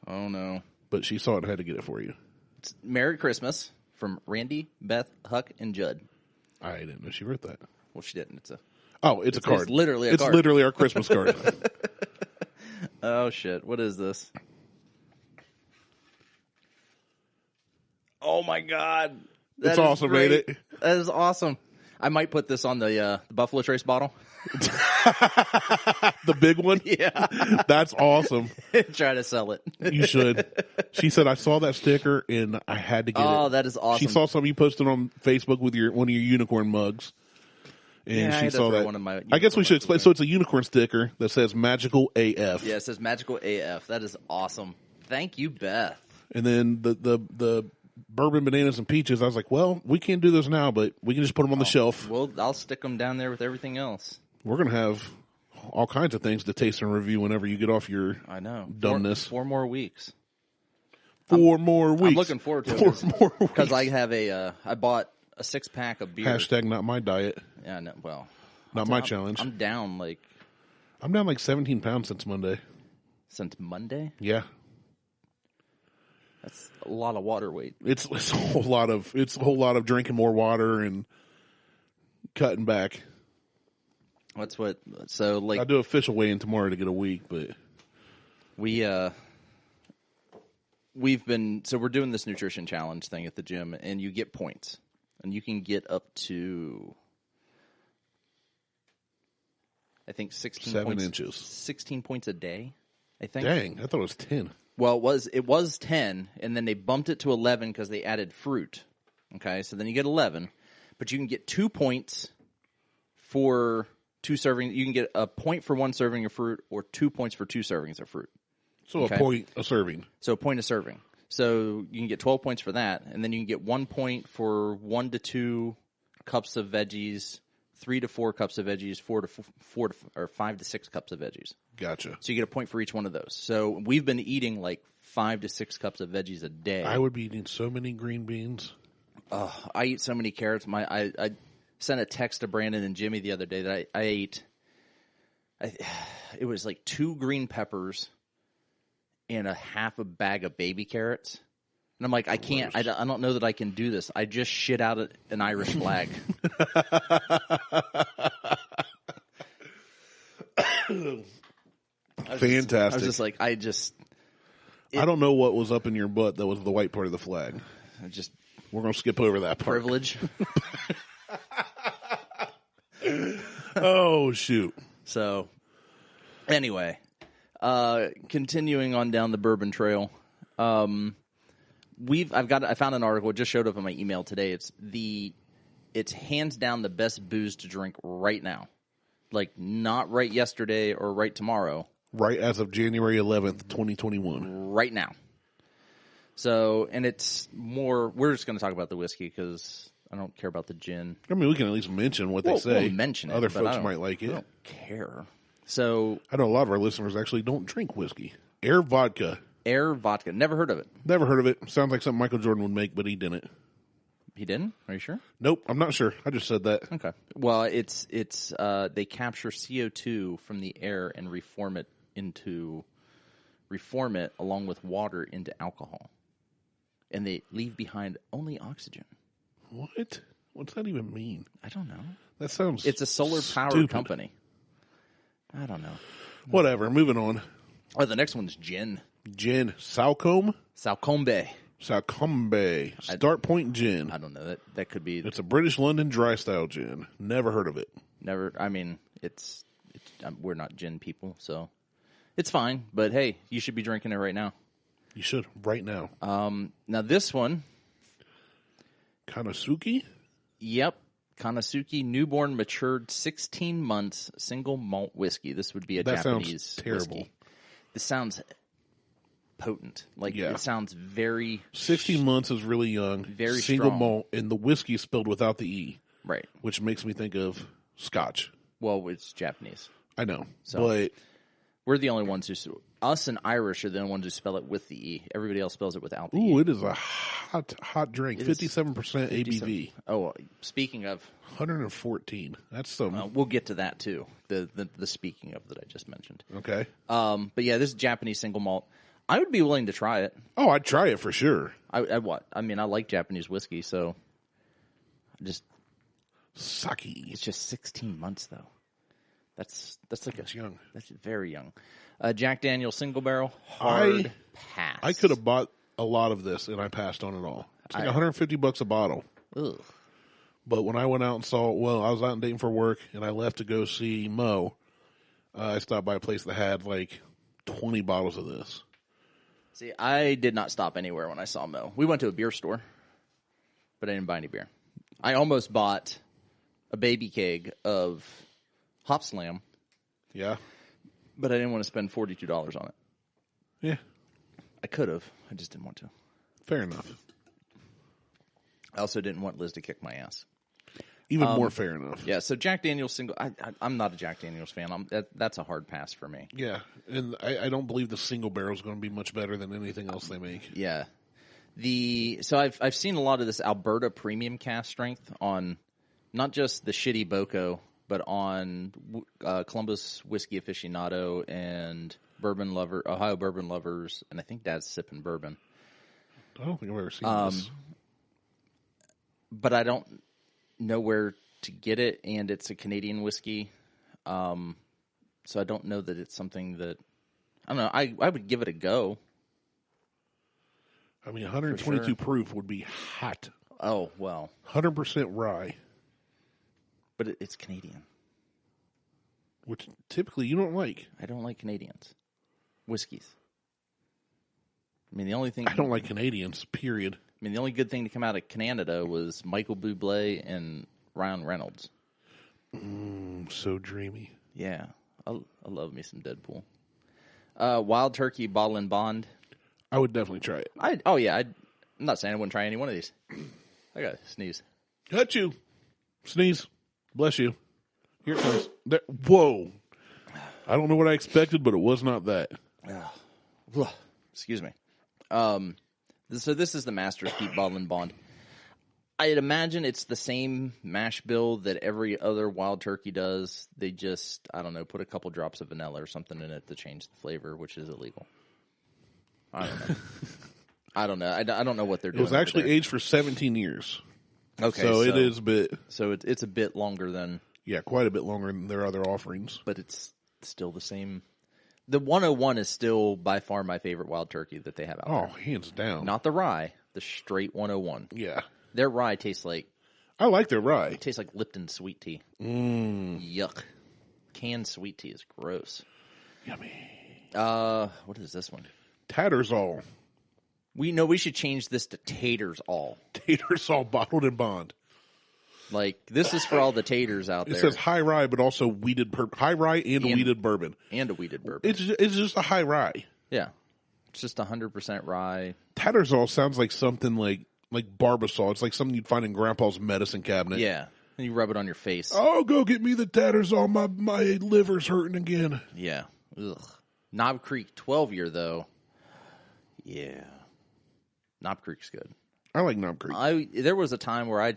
[SPEAKER 2] Oh, no.
[SPEAKER 1] But she saw it and had to get it for you.
[SPEAKER 2] It's Merry Christmas from Randy, Beth, Huck, and Judd.
[SPEAKER 1] I didn't know she wrote that.
[SPEAKER 2] Well, she didn't. It's a
[SPEAKER 1] card.
[SPEAKER 2] It's literally a card.
[SPEAKER 1] It's literally our Christmas card.
[SPEAKER 2] Oh, shit. What is this? Oh, my God.
[SPEAKER 1] That's awesome, ain't it?
[SPEAKER 2] That is awesome. I might put this on the Buffalo Trace bottle.
[SPEAKER 1] The big one?
[SPEAKER 2] Yeah.
[SPEAKER 1] That's awesome.
[SPEAKER 2] Try to sell it.
[SPEAKER 1] You should. She said, I saw that sticker and I had to get it.
[SPEAKER 2] Oh, that is awesome.
[SPEAKER 1] She saw something you posted on Facebook with one of your unicorn mugs. And she saw that. I guess we should explain. So it's a unicorn sticker that says Magical AF.
[SPEAKER 2] Yeah, it says Magical AF. That is awesome. Thank you, Beth.
[SPEAKER 1] And then the bourbon bananas and peaches, I was like, well, we can't do those now, but we can just put them on the shelf.
[SPEAKER 2] Well, I'll stick them down there with everything else.
[SPEAKER 1] We're going to have all kinds of things to taste and review whenever you get off your dumbness.
[SPEAKER 2] 4 more weeks.
[SPEAKER 1] 4 more weeks.
[SPEAKER 2] I'm looking forward to it.
[SPEAKER 1] 4 more weeks.
[SPEAKER 2] Because I have I bought a 6-pack of beer.
[SPEAKER 1] Hashtag not my diet.
[SPEAKER 2] Yeah, no, well.
[SPEAKER 1] Not my challenge.
[SPEAKER 2] I'm down like
[SPEAKER 1] 17 pounds since Monday.
[SPEAKER 2] Since Monday?
[SPEAKER 1] Yeah.
[SPEAKER 2] That's a lot of water weight.
[SPEAKER 1] It's a whole lot of drinking more water and cutting back.
[SPEAKER 2] I'll
[SPEAKER 1] do official weigh-in tomorrow to get a week, but
[SPEAKER 2] we're doing this nutrition challenge thing at the gym, and you get points, and you can get up to, I think 16
[SPEAKER 1] 7
[SPEAKER 2] points,
[SPEAKER 1] inches.
[SPEAKER 2] 16 points a day, I think.
[SPEAKER 1] Dang, I thought it was 10.
[SPEAKER 2] Well, it was 10, and then they bumped it to 11 because they added fruit. Okay, so then you get 11, but you can get 2 points for 2 servings. You can get a point for 1 serving of fruit or 2 points for 2 servings of fruit.
[SPEAKER 1] So a point a serving.
[SPEAKER 2] So a point a serving. So you can get 12 points for that, and then you can get 1 point for 1 to 2 cups of veggies, 3 to 4 cups of veggies, 5 to 6 cups of veggies.
[SPEAKER 1] Gotcha.
[SPEAKER 2] So you get a point for each one of those. So we've been eating like 5 to 6 cups of veggies a day.
[SPEAKER 1] I would be eating so many green beans.
[SPEAKER 2] I eat so many carrots. I sent a text to Brandon and Jimmy the other day that I ate. It was like 2 green peppers and a half a bag of baby carrots. And I'm like, I can't, I don't know that I can do this. I just shit out an Irish flag.
[SPEAKER 1] Fantastic.
[SPEAKER 2] I was just like, I
[SPEAKER 1] don't know what was up in your butt that was the white part of the flag. We're going to skip over that part.
[SPEAKER 2] Privilege.
[SPEAKER 1] Oh, shoot.
[SPEAKER 2] So, anyway, continuing on down the bourbon trail, I found an article. It just showed up in my email today. It's hands down the best booze to drink right now. Like, not right yesterday or right tomorrow.
[SPEAKER 1] Right as of January 11th, 2021.
[SPEAKER 2] Right now. So, and it's more, we're just going to talk about the whiskey because I don't care about the gin.
[SPEAKER 1] I mean, we can at least mention what they say.
[SPEAKER 2] We'll mention it.
[SPEAKER 1] Other folks might like it.
[SPEAKER 2] I don't care. So,
[SPEAKER 1] I know a lot of our listeners actually don't drink whiskey. Air vodka.
[SPEAKER 2] Never heard of it.
[SPEAKER 1] Never heard of it. Sounds like something Michael Jordan would make, but he didn't.
[SPEAKER 2] He didn't? Are you sure?
[SPEAKER 1] Nope, I'm not sure. I just said that.
[SPEAKER 2] Okay. Well, it's they capture CO2 from the air and reform it along with water into alcohol. And they leave behind only oxygen.
[SPEAKER 1] What? What's that even mean?
[SPEAKER 2] I don't know.
[SPEAKER 1] That sounds
[SPEAKER 2] It's a solar-powered company. I don't know.
[SPEAKER 1] Whatever. Moving on.
[SPEAKER 2] Oh, the next one's gin.
[SPEAKER 1] Gin. Salcombe?
[SPEAKER 2] Salcombe.
[SPEAKER 1] Start Point Gin.
[SPEAKER 2] I don't know. That could be.
[SPEAKER 1] It's a British London dry style gin. Never heard of it.
[SPEAKER 2] Never. I mean, it's we're not gin people, so it's fine. But hey, you should be drinking it right now.
[SPEAKER 1] You should right now.
[SPEAKER 2] Now this one,
[SPEAKER 1] Kanasuki?
[SPEAKER 2] Yep. Kanasuki newborn matured 16 months single malt whiskey. This would be a Japanese
[SPEAKER 1] sounds terrible.
[SPEAKER 2] whiskey. This sounds potent. It sounds very
[SPEAKER 1] 16 months is really young.
[SPEAKER 2] Very
[SPEAKER 1] single
[SPEAKER 2] strong.
[SPEAKER 1] malt, and the whiskey is spelled without the E.
[SPEAKER 2] Right.
[SPEAKER 1] Which makes me think of Scotch.
[SPEAKER 2] Well, it's Japanese.
[SPEAKER 1] I know.
[SPEAKER 2] So,
[SPEAKER 1] but
[SPEAKER 2] we're the only ones us and Irish are the only ones who spell it with the E. Everybody else spells it without the E.
[SPEAKER 1] Ooh, it is a hot drink. 57% ABV.
[SPEAKER 2] Oh, speaking of
[SPEAKER 1] 114. That's some.
[SPEAKER 2] we'll get to that too. The speaking of that I just mentioned.
[SPEAKER 1] Okay.
[SPEAKER 2] But yeah, this is Japanese single malt. I would be willing to try it.
[SPEAKER 1] Oh, I'd try it for sure.
[SPEAKER 2] I like Japanese whiskey, so
[SPEAKER 1] Sake.
[SPEAKER 2] it's just 16 months though. That's
[SPEAKER 1] young.
[SPEAKER 2] That's very young. Jack Daniel's single barrel, hard pass.
[SPEAKER 1] I could have bought a lot of this and I passed on it all. It's like $150 a bottle.
[SPEAKER 2] Ugh.
[SPEAKER 1] But when I went out and I was out in Dayton for work and I left to go see Mo, I stopped by a place that had like 20 bottles of this.
[SPEAKER 2] See, I did not stop anywhere when I saw Mo. We went to a beer store, but I didn't buy any beer. I almost bought a baby keg of Hop Slam.
[SPEAKER 1] Yeah.
[SPEAKER 2] But I didn't want to spend $42 on it.
[SPEAKER 1] Yeah.
[SPEAKER 2] I could have. I just didn't want to.
[SPEAKER 1] Fair enough.
[SPEAKER 2] I also didn't want Liz to kick my ass.
[SPEAKER 1] Even more fair enough.
[SPEAKER 2] Yeah, so Jack Daniel's single... I'm not a Jack Daniel's fan. That's a hard pass for me.
[SPEAKER 1] Yeah, and I don't believe the single barrel is going to be much better than anything else they make.
[SPEAKER 2] Yeah. So I've seen a lot of this Alberta premium cask strength on not just the shitty Boko, but on Columbus Whiskey Aficionado and Ohio Bourbon Lovers, and I think Dad's sipping bourbon.
[SPEAKER 1] I don't think I've ever seen this.
[SPEAKER 2] But I don't know where to get it, and it's a Canadian whiskey. So I don't know that it's something that... I don't know. I would give it a go.
[SPEAKER 1] I mean, 122 proof would be hot.
[SPEAKER 2] Oh, well.
[SPEAKER 1] 100% rye.
[SPEAKER 2] But it's Canadian.
[SPEAKER 1] Which typically you don't like.
[SPEAKER 2] I don't like Canadians. Whiskeys. I mean, the only thing...
[SPEAKER 1] I don't like Canadians, period.
[SPEAKER 2] I mean, the only good thing to come out of Canada was Michael Bublé and Ryan Reynolds.
[SPEAKER 1] So dreamy.
[SPEAKER 2] Yeah, I love me some Deadpool. Wild Turkey Bottle and Bond.
[SPEAKER 1] I would definitely try it.
[SPEAKER 2] I'm not saying I wouldn't try any one of these. I got to sneeze.
[SPEAKER 1] Cut you. Sneeze. Bless you. Here it comes. There. Whoa. I don't know what I expected, but it was not that.
[SPEAKER 2] Excuse me. So this is the Master's Keep Bottle and Bond. I'd imagine it's the same mash bill that every other Wild Turkey does. They just, I don't know, put a couple drops of vanilla or something in it to change the flavor, which is illegal. I don't know. I don't know what they're doing.
[SPEAKER 1] It was actually aged for 17 years.
[SPEAKER 2] Okay,
[SPEAKER 1] so it is a bit.
[SPEAKER 2] So it's a bit longer than.
[SPEAKER 1] Yeah, quite a bit longer than their other offerings.
[SPEAKER 2] But it's still the same. The 101 is still by far my favorite Wild Turkey that they have out there.
[SPEAKER 1] Oh, hands down.
[SPEAKER 2] Not the rye, the straight 101.
[SPEAKER 1] Yeah.
[SPEAKER 2] Their rye tastes like.
[SPEAKER 1] I like their rye.
[SPEAKER 2] It tastes like Lipton sweet tea. Yuck. Canned sweet tea is gross.
[SPEAKER 1] Yummy.
[SPEAKER 2] What is this one?
[SPEAKER 1] Tattersall.
[SPEAKER 2] We should change this to Taters All.
[SPEAKER 1] Tattersall Bottled and Bond.
[SPEAKER 2] Like, this is for all the taters out there.
[SPEAKER 1] It says high rye, but also high rye and a weeded bourbon.
[SPEAKER 2] And a weeded bourbon.
[SPEAKER 1] It's just a high rye.
[SPEAKER 2] Yeah. It's just 100% rye.
[SPEAKER 1] Tattersall sounds like something like Barbasol. It's like something you'd find in Grandpa's medicine cabinet.
[SPEAKER 2] Yeah. And you rub it on your face.
[SPEAKER 1] Oh, go get me the Tattersall. My liver's hurting again.
[SPEAKER 2] Yeah. Ugh. Knob Creek 12-year, though. Yeah. Knob Creek's good.
[SPEAKER 1] I like Knob Creek.
[SPEAKER 2] There was a time where I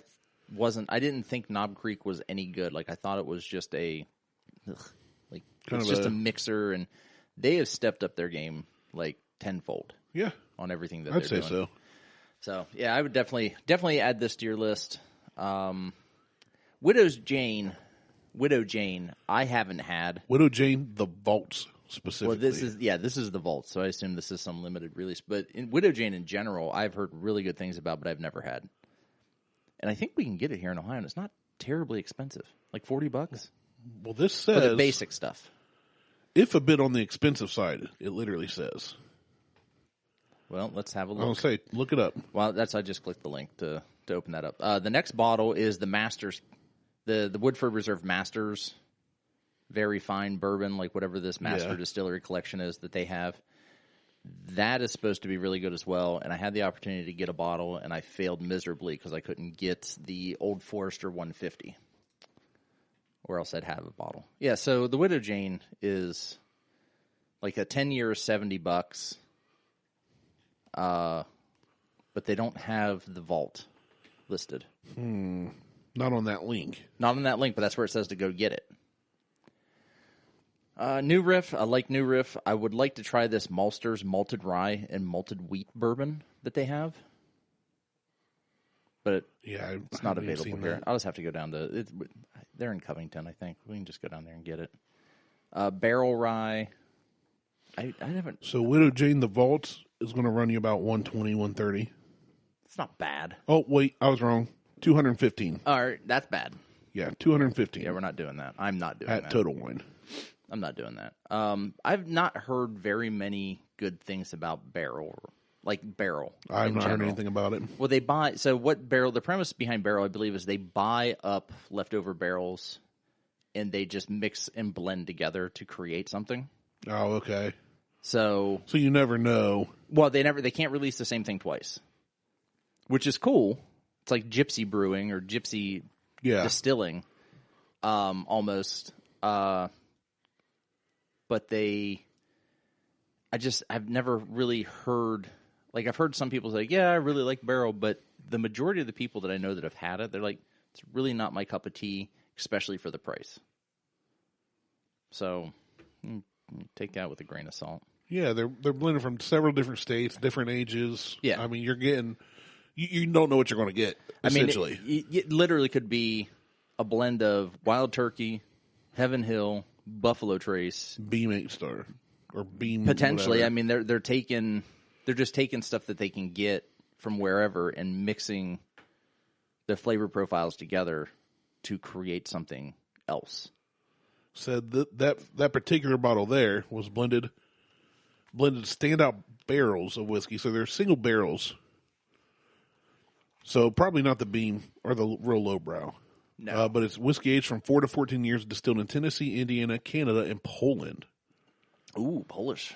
[SPEAKER 2] didn't think Knob Creek was any good. Like, I thought it was just a mixer, and they have stepped up their game like tenfold.
[SPEAKER 1] Yeah.
[SPEAKER 2] On everything that
[SPEAKER 1] I'd
[SPEAKER 2] they're
[SPEAKER 1] say
[SPEAKER 2] doing.
[SPEAKER 1] so.
[SPEAKER 2] So, yeah, I would definitely add this to your list. Widow Jane, I haven't had.
[SPEAKER 1] Widow Jane, the vaults specifically.
[SPEAKER 2] Well, this is the vault, so I assume this is some limited release. But in Widow Jane in general, I've heard really good things about, but I've never had. And I think we can get it here in Ohio, and it's not terribly expensive, like $40.
[SPEAKER 1] Well, this says
[SPEAKER 2] for the basic stuff.
[SPEAKER 1] If a bit on the expensive side, it literally says.
[SPEAKER 2] Well, let's have a look.
[SPEAKER 1] I'll say, look it up.
[SPEAKER 2] Well, I just clicked the link to open that up. The next bottle is the Masters, the Woodford Reserve Masters, very fine bourbon, like whatever this Master Distillery collection is that they have. That is supposed to be really good as well, and I had the opportunity to get a bottle, and I failed miserably because I couldn't get the Old Forester 150, or else I'd have a bottle. Yeah, so the Widow Jane is like a 10-year, $70, but they don't have the vault listed.
[SPEAKER 1] Not on that link.
[SPEAKER 2] Not on that link, but that's where it says to go get it. New Riff. I like New Riff. I would like to try this Maltster's Malted Rye and Malted Wheat Bourbon that they have. But it's not available here. I'll just have to go down to... They're in Covington, I think. We can just go down there and get it. Barrel Rye. I haven't...
[SPEAKER 1] So Widow Jane, the vault is going to run you about $120, $130.
[SPEAKER 2] It's not bad.
[SPEAKER 1] Oh, wait. I was wrong. $215.
[SPEAKER 2] All right. That's bad.
[SPEAKER 1] Yeah, $215.
[SPEAKER 2] Yeah, we're not doing that. I'm not doing that.
[SPEAKER 1] At Total Wine.
[SPEAKER 2] I'm not doing that. I've not heard very many good things about Barrel.
[SPEAKER 1] I've not heard anything about it.
[SPEAKER 2] Well, they buy... So what Barrel... The premise behind Barrel, I believe, is they buy up leftover barrels and they just mix and blend together to create something.
[SPEAKER 1] Oh, okay.
[SPEAKER 2] So
[SPEAKER 1] you never know.
[SPEAKER 2] Well, they can't release the same thing twice, which is cool. It's like gypsy brewing or gypsy distilling, almost. But I've never really heard, like I've heard some people say, yeah, I really like Barrel, but the majority of the people that I know that have had it, they're like, it's really not my cup of tea, especially for the price. So take that with a grain of salt.
[SPEAKER 1] Yeah, they're blended from several different states, different ages.
[SPEAKER 2] Yeah.
[SPEAKER 1] I mean, you're getting, you don't know what you're going to get, essentially.
[SPEAKER 2] I mean, it literally could be a blend of Wild Turkey, Heaven Hill, Buffalo Trace,
[SPEAKER 1] Beam 8-star, or Beam
[SPEAKER 2] potentially.
[SPEAKER 1] Whatever.
[SPEAKER 2] I mean, they're just taking stuff that they can get from wherever and mixing the flavor profiles together to create something else.
[SPEAKER 1] Said that particular bottle there was blended standout barrels of whiskey. So they're single barrels. So probably not the Beam or the real lowbrow.
[SPEAKER 2] No.
[SPEAKER 1] But it's whiskey aged from 4 to 14 years, distilled in Tennessee, Indiana, Canada, and Poland.
[SPEAKER 2] Ooh, Polish.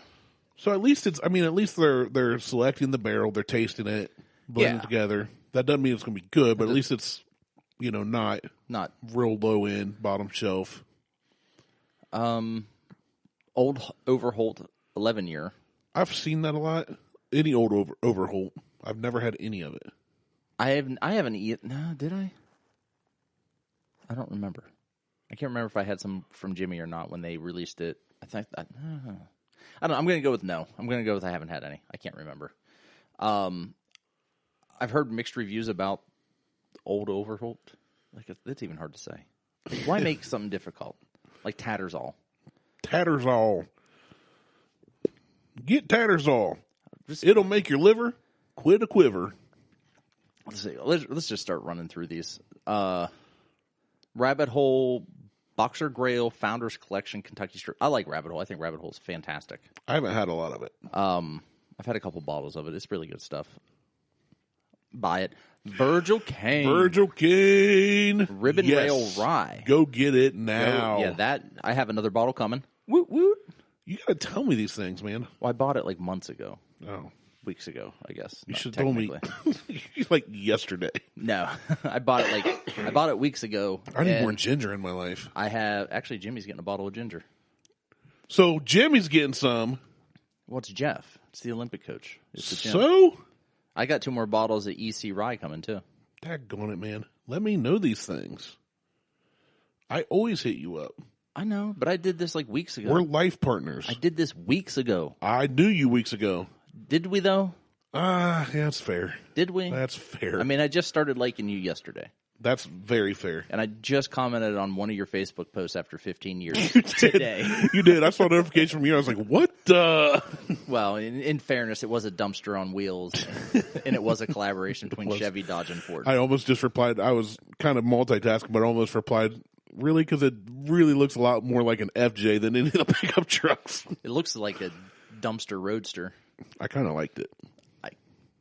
[SPEAKER 1] So at least at least they're selecting the barrel, they're tasting it, blending it together. That doesn't mean it's going to be good, but at least it's, not real low end, bottom shelf.
[SPEAKER 2] Old Overholt 11-year.
[SPEAKER 1] I've seen that a lot. Any old Overholt. I've never had any of it.
[SPEAKER 2] I haven't eaten. No, did I? I don't remember. I can't remember if I had some from Jimmy or not when they released it. I think I don't know. I'm going to go with no. I'm going to go with I haven't had any. I can't remember. I've heard mixed reviews about Old Overholt. It's even hard to say. Why make something difficult? Like Tattersall.
[SPEAKER 1] Tattersall. Get Tattersall. It'll make your liver quit a quiver.
[SPEAKER 2] Let's see. Let's just start running through these. Rabbit Hole, Boxer Grail, Founders Collection, Kentucky Strip. I like Rabbit Hole. I think Rabbit Hole is fantastic.
[SPEAKER 1] I haven't had a lot of it.
[SPEAKER 2] I've had a couple bottles of it. It's really good stuff. Buy it. Virgil Cane.
[SPEAKER 1] Ribbon
[SPEAKER 2] Rail Rye.
[SPEAKER 1] Go get it now.
[SPEAKER 2] I have another bottle coming. Woot woot.
[SPEAKER 1] You got to tell me these things, man.
[SPEAKER 2] Well, I bought it months ago.
[SPEAKER 1] Oh.
[SPEAKER 2] Weeks ago, I guess.
[SPEAKER 1] You should have told me yesterday.
[SPEAKER 2] No, I bought it weeks ago.
[SPEAKER 1] I need more ginger in my life.
[SPEAKER 2] Actually, Jimmy's getting a bottle of ginger.
[SPEAKER 1] So Jimmy's getting some.
[SPEAKER 2] Well, it's Jeff. It's the Olympic coach. It's the gym.
[SPEAKER 1] So?
[SPEAKER 2] I got 2 more bottles of EC Rye coming, too.
[SPEAKER 1] Daggone it, man. Let me know these things. I always hit you up.
[SPEAKER 2] I know, but I did this weeks ago.
[SPEAKER 1] We're life partners.
[SPEAKER 2] I did this weeks ago.
[SPEAKER 1] I knew you weeks ago.
[SPEAKER 2] Did we, though?
[SPEAKER 1] Yeah, that's fair.
[SPEAKER 2] Did we?
[SPEAKER 1] That's fair.
[SPEAKER 2] I mean, I just started liking you yesterday.
[SPEAKER 1] That's very fair.
[SPEAKER 2] And I just commented on one of your Facebook posts after 15 years
[SPEAKER 1] You
[SPEAKER 2] today.
[SPEAKER 1] You did. I saw a notification from you. I was like, what the?
[SPEAKER 2] Well, in fairness, it was a dumpster on wheels, and it was a collaboration between Chevy, Dodge, and Ford.
[SPEAKER 1] I almost just replied. I was kind of multitasking, but I almost replied, really? Because it really looks a lot more like an FJ than any of the pickup trucks.
[SPEAKER 2] It looks like a dumpster roadster.
[SPEAKER 1] I kind of liked it.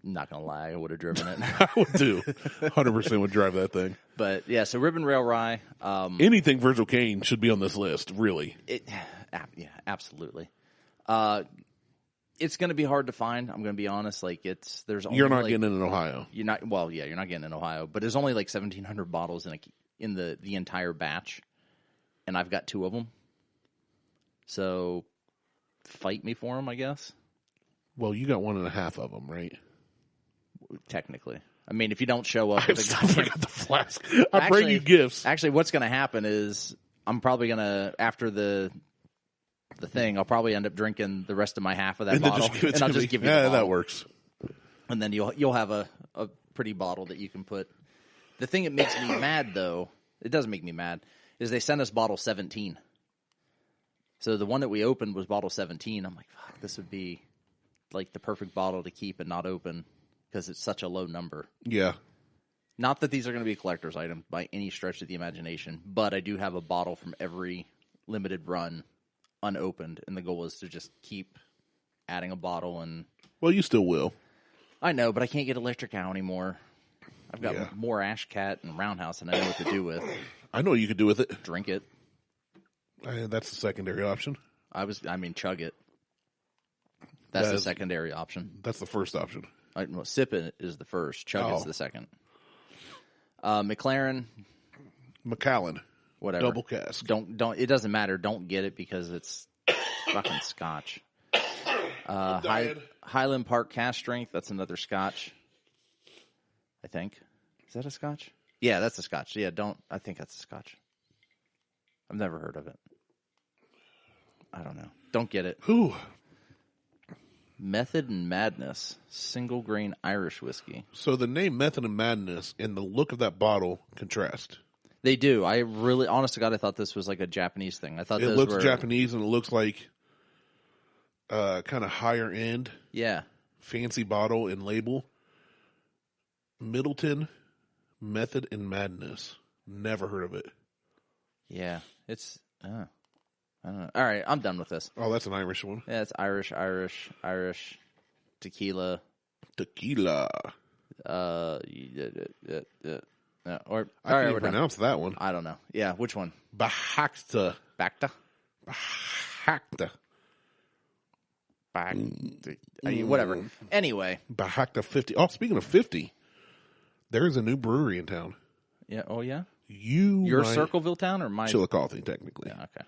[SPEAKER 2] I'm not going to lie, I would have driven it.
[SPEAKER 1] I would do. 100% would drive that thing.
[SPEAKER 2] But, yeah, so Ribbon Rail Rye.
[SPEAKER 1] Anything Virgil Cane should be on this list, really.
[SPEAKER 2] Yeah, absolutely. It's going to be hard to find, I'm going to be honest. There's only
[SPEAKER 1] You're not getting it in Ohio.
[SPEAKER 2] You're not getting it in Ohio. But there's only 1,700 bottles in the entire batch. And I've got 2 of them. So, fight me for them, I guess.
[SPEAKER 1] Well, you got 1.5 of them, right?
[SPEAKER 2] Technically. I mean, if you don't show up
[SPEAKER 1] I still forgot the flask. I bring you gifts.
[SPEAKER 2] Actually, what's going to happen is I'm probably going to, after the thing, I'll probably end up drinking the rest of my half of that bottle. I'll just give you the bottle.
[SPEAKER 1] That works.
[SPEAKER 2] And then you'll have a pretty bottle that you can put. The thing that makes me mad, though, it doesn't make me mad, is they sent us bottle 17. So the one that we opened was bottle 17. I'm like, fuck, this would be the perfect bottle to keep and not open because it's such a low number.
[SPEAKER 1] Yeah.
[SPEAKER 2] Not that these are going to be a collector's item by any stretch of the imagination, but I do have a bottle from every limited run unopened, and the goal is to just keep adding a bottle. And
[SPEAKER 1] well, you still will.
[SPEAKER 2] I know, but I can't get Electric Cow anymore. I've got more Ash Cat and Roundhouse than I know what to do with.
[SPEAKER 1] I know what you could do with it.
[SPEAKER 2] Drink it.
[SPEAKER 1] That's the secondary option.
[SPEAKER 2] Chug it. That's the secondary option.
[SPEAKER 1] That's the first option.
[SPEAKER 2] Sip it is the first. Chug is the second. Macallan,
[SPEAKER 1] whatever. Double cask.
[SPEAKER 2] Don't. It doesn't matter. Don't get it because it's fucking Scotch. Highland Park Cask Strength. That's another Scotch. I think. Is that a Scotch? Yeah, that's a Scotch. Yeah, I think that's a Scotch. I've never heard of it. I don't know. Don't get it.
[SPEAKER 1] Who?
[SPEAKER 2] Methane Madness, single grain Irish whiskey.
[SPEAKER 1] So the name Methane Madness and the look of that bottle contrast.
[SPEAKER 2] They do. I really, honest to God, I thought this was a Japanese thing. I thought
[SPEAKER 1] it looks Japanese and it looks like kind of higher end.
[SPEAKER 2] Yeah.
[SPEAKER 1] Fancy bottle and label. Middleton Method and Madness. Never heard of it.
[SPEAKER 2] Yeah, it's. I don't know. All right, I'm done with this.
[SPEAKER 1] Oh, that's an Irish one.
[SPEAKER 2] Yeah, it's Irish, tequila.
[SPEAKER 1] Tequila.
[SPEAKER 2] Yeah. Or
[SPEAKER 1] I can't even pronounce that one.
[SPEAKER 2] I don't know. Yeah, which one?
[SPEAKER 1] Bahakta.
[SPEAKER 2] Bacta?
[SPEAKER 1] Bahakta.
[SPEAKER 2] Whatever. Anyway.
[SPEAKER 1] Bahakta 50. Oh, speaking of 50, there is a new brewery in town.
[SPEAKER 2] Yeah. Oh, yeah?
[SPEAKER 1] Your
[SPEAKER 2] Circleville town or my?
[SPEAKER 1] Chillicothe, technically.
[SPEAKER 2] Yeah, okay.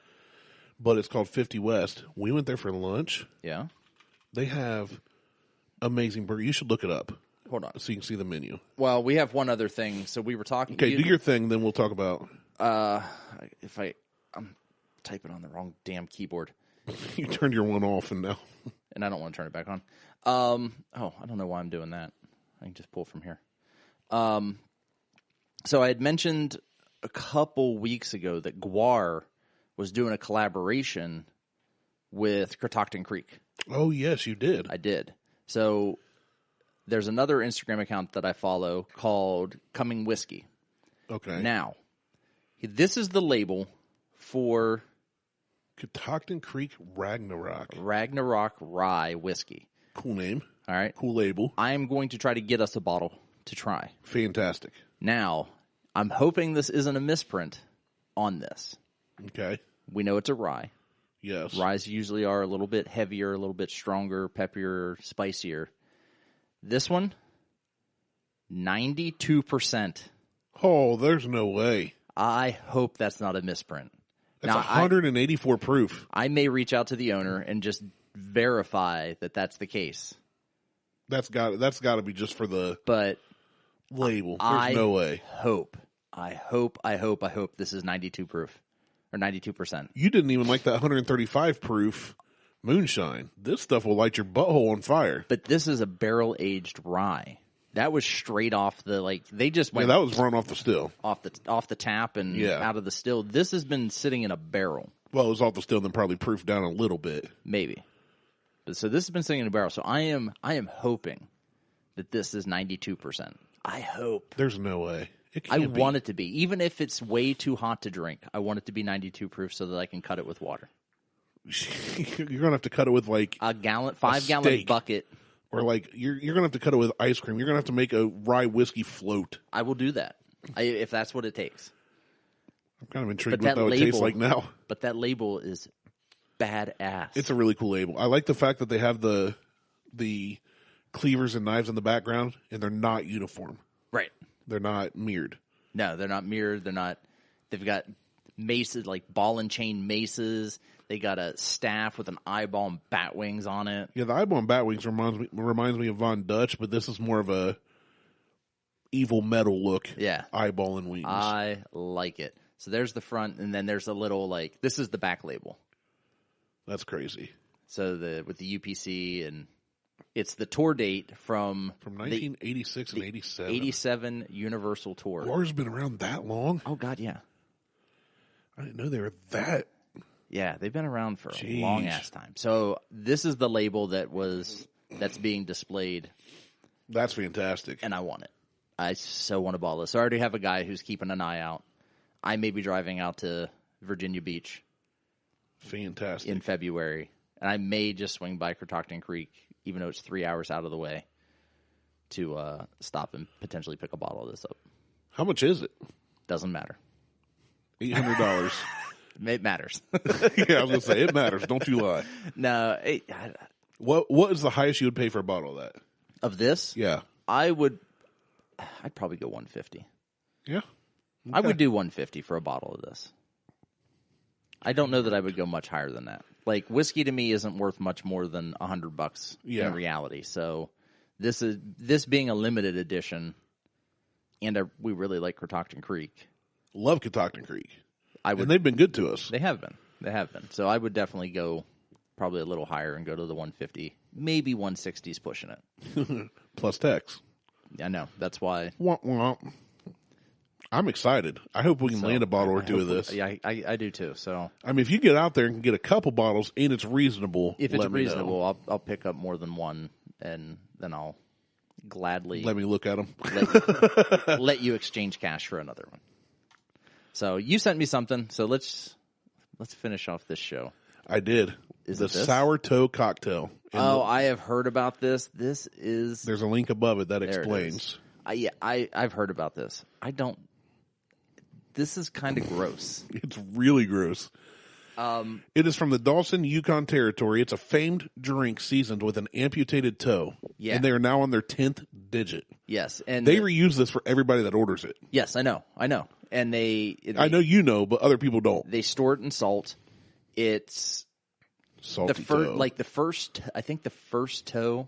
[SPEAKER 1] But it's called 50 West. We went there for lunch.
[SPEAKER 2] Yeah.
[SPEAKER 1] They have amazing burger. You should look it up.
[SPEAKER 2] Hold on.
[SPEAKER 1] So you can see the menu.
[SPEAKER 2] Well, we have one other thing. So we were talking.
[SPEAKER 1] Okay, do your thing, then we'll talk about.
[SPEAKER 2] I'm typing on the wrong damn keyboard.
[SPEAKER 1] You turned your one off and now.
[SPEAKER 2] And I don't want to turn it back on. I don't know why I'm doing that. I can just pull from here. So I had mentioned a couple weeks ago that Guar was doing a collaboration with Catoctin Creek.
[SPEAKER 1] Oh, yes, you did.
[SPEAKER 2] I did. So there's another Instagram account that I follow called Coming Whiskey.
[SPEAKER 1] Okay.
[SPEAKER 2] Now, this is the label for
[SPEAKER 1] Catoctin Creek Ragnarok
[SPEAKER 2] Rye Whiskey.
[SPEAKER 1] Cool name.
[SPEAKER 2] All right.
[SPEAKER 1] Cool label.
[SPEAKER 2] I am going to try to get us a bottle to try.
[SPEAKER 1] Fantastic.
[SPEAKER 2] Now, I'm hoping this isn't a misprint on this.
[SPEAKER 1] Okay.
[SPEAKER 2] We know it's a rye.
[SPEAKER 1] Yes.
[SPEAKER 2] Ryes usually are a little bit heavier, a little bit stronger, peppier, spicier. This one, 92%.
[SPEAKER 1] Oh, there's no way.
[SPEAKER 2] I hope that's not a misprint.
[SPEAKER 1] That's
[SPEAKER 2] now,
[SPEAKER 1] 184 proof.
[SPEAKER 2] I may reach out to the owner and just verify that that's the case.
[SPEAKER 1] That's got to be just for the label. There's no way.
[SPEAKER 2] I hope this is 92 proof or 92%.
[SPEAKER 1] You didn't even like that 135 proof moonshine. This stuff will light your butthole on fire.
[SPEAKER 2] But this is a barrel aged rye. That was straight off the they just went.
[SPEAKER 1] Yeah, that was run off the still,
[SPEAKER 2] off the tap and out of the still. This has been sitting in a barrel.
[SPEAKER 1] Well, it was off the still and then probably proofed down a little bit,
[SPEAKER 2] maybe. But so this has been sitting in a barrel. So I am hoping that this is 92%. I hope.
[SPEAKER 1] There's no way. It can't be.
[SPEAKER 2] Want it to be, even if it's way too hot to drink. I want it to be 92 proof so that I can cut it with water.
[SPEAKER 1] You're gonna have to cut it with like
[SPEAKER 2] a 5-gallon bucket.
[SPEAKER 1] Or like you're gonna have to cut it with ice cream. You're gonna have to make a rye whiskey float.
[SPEAKER 2] I will do that if that's what it takes.
[SPEAKER 1] I'm kind of intrigued what that would taste like now.
[SPEAKER 2] But that label is badass.
[SPEAKER 1] It's a really cool label. I like the fact that they have the cleavers and knives in the background, and they're not uniform.
[SPEAKER 2] Right.
[SPEAKER 1] They're not mirrored.
[SPEAKER 2] No, they're not mirrored. They're not. They've got maces, like ball and chain maces. They got a staff with an eyeball and bat wings on it.
[SPEAKER 1] Yeah, the eyeball and bat wings reminds me of Von Dutch, but this is more of a evil metal look.
[SPEAKER 2] Yeah.
[SPEAKER 1] Eyeball and wings.
[SPEAKER 2] I like it. So there's the front, and then there's a little, this is the back label.
[SPEAKER 1] That's crazy.
[SPEAKER 2] So with the UPC, and it's the tour date from
[SPEAKER 1] 1986 and 87.
[SPEAKER 2] 87 Universal Tour.
[SPEAKER 1] Guar's been around that long?
[SPEAKER 2] Oh, God, yeah.
[SPEAKER 1] I didn't know they were that.
[SPEAKER 2] Yeah, they've been around for a long-ass time. So this is the label that's being displayed.
[SPEAKER 1] That's fantastic.
[SPEAKER 2] And I want it. I so want to bottle this. So I already have a guy who's keeping an eye out. I may be driving out to Virginia Beach.
[SPEAKER 1] Fantastic.
[SPEAKER 2] In February. And I may just swing by Catoctin Creek, even though it's 3 hours out of the way, to stop and potentially pick a bottle of this up.
[SPEAKER 1] How much is it?
[SPEAKER 2] Doesn't matter.
[SPEAKER 1] $800.
[SPEAKER 2] It matters.
[SPEAKER 1] Yeah, I was going to say, it matters. Don't you lie.
[SPEAKER 2] No.
[SPEAKER 1] What is the highest you would pay for a bottle of that?
[SPEAKER 2] Of this?
[SPEAKER 1] Yeah.
[SPEAKER 2] I'd probably go $150.
[SPEAKER 1] Yeah. Okay.
[SPEAKER 2] I would do $150 for a bottle of this. I don't know that I would go much higher than that. Like, whiskey to me isn't worth much more than $100 in reality. So this being a limited edition, and we really like Catoctin Creek.
[SPEAKER 1] Love Catoctin Creek. And they've been good to us.
[SPEAKER 2] They have been. So I would definitely go probably a little higher and go to the 150. Maybe 160's pushing it.
[SPEAKER 1] Plus tax.
[SPEAKER 2] I know. That's why.
[SPEAKER 1] Womp womp. I'm excited. I hope we can land a bottle or two of this.
[SPEAKER 2] Yeah, I do too. So
[SPEAKER 1] I mean, if you get out there and can get a couple bottles and it's reasonable,
[SPEAKER 2] if it's reasonable, I'll pick up more than one, and then I'll gladly
[SPEAKER 1] let me look at them.
[SPEAKER 2] let you exchange cash for another one. So you sent me something. So let's finish off this show.
[SPEAKER 1] I did.
[SPEAKER 2] Is
[SPEAKER 1] the
[SPEAKER 2] it this?
[SPEAKER 1] sour toe cocktail.
[SPEAKER 2] I have heard about this. There's
[SPEAKER 1] a link above it that explains.
[SPEAKER 2] I've heard about this. This is kind of gross.
[SPEAKER 1] It's really gross. It is from the Dawson, Yukon Territory. It's a famed drink seasoned with an amputated toe.
[SPEAKER 2] Yeah.
[SPEAKER 1] And they are now on their 10th digit.
[SPEAKER 2] Yes. And
[SPEAKER 1] they reuse this for everybody that orders it.
[SPEAKER 2] Yes, I know. And
[SPEAKER 1] I know you know, but other people don't.
[SPEAKER 2] They store it in salt. It's
[SPEAKER 1] salty toe.
[SPEAKER 2] Like the first toe.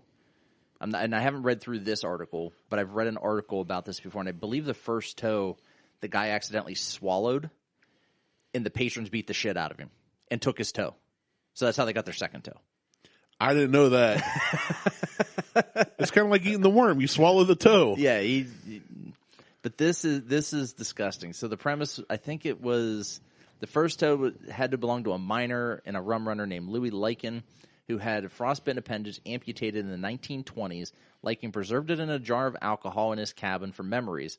[SPEAKER 2] And I haven't read through this article, but I've read an article about this before, and I believe the first toe the guy accidentally swallowed, and the patrons beat the shit out of him and took his toe. So that's how they got their second toe.
[SPEAKER 1] I didn't know that. It's kind of like eating the worm. You swallow the toe.
[SPEAKER 2] Yeah, but this is disgusting. So the premise, I think it was the first toe had to belong to a miner and a rum runner named Louis Lycan, who had a frostbitten appendage amputated in the 1920s. Lycan preserved it in a jar of alcohol in his cabin for memories.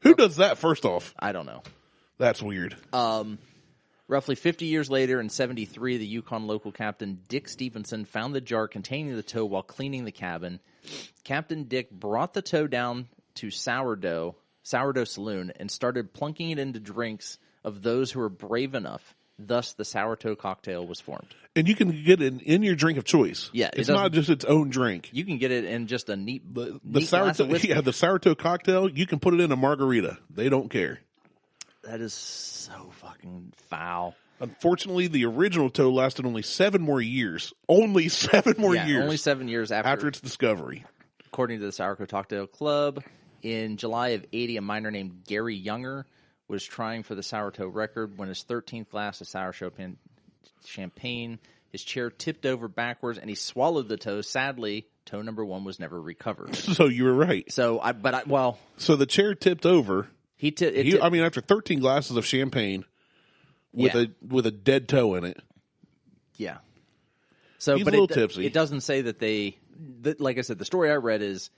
[SPEAKER 1] Who does that, first off?
[SPEAKER 2] I don't know.
[SPEAKER 1] That's weird.
[SPEAKER 2] Roughly 50 years later, in 1973, the Yukon local captain, Dick Stevenson, found the jar containing the toe while cleaning the cabin. Captain Dick brought the toe down to Sourdough Saloon, and started plunking it into drinks of those who were brave enough. Thus, the sourdough cocktail was formed.
[SPEAKER 1] And you can get it in your drink of choice.
[SPEAKER 2] Yeah,
[SPEAKER 1] it's not just its own drink.
[SPEAKER 2] You can get it in just a neat
[SPEAKER 1] glass of whiskey. Yeah, the sourdough cocktail, you can put it in a margarita. They don't care.
[SPEAKER 2] That is so fucking foul.
[SPEAKER 1] Unfortunately, the original toe lasted only 7 more years. Only 7 more years.
[SPEAKER 2] Only 7 years after
[SPEAKER 1] its discovery.
[SPEAKER 2] According to the Sourdough Cocktail Club, in July of 1980, a miner named Gary Younger was trying for the sourdough record when his 13th glass of sour champagne, his chair tipped over backwards, and he swallowed the toe. Sadly, toe number 1 was never recovered.
[SPEAKER 1] So you were right.
[SPEAKER 2] So
[SPEAKER 1] the chair tipped over. After 13 glasses of champagne with a dead toe in it.
[SPEAKER 2] Yeah. So,
[SPEAKER 1] he's a little tipsy.
[SPEAKER 2] It doesn't say that like I said, the story I read is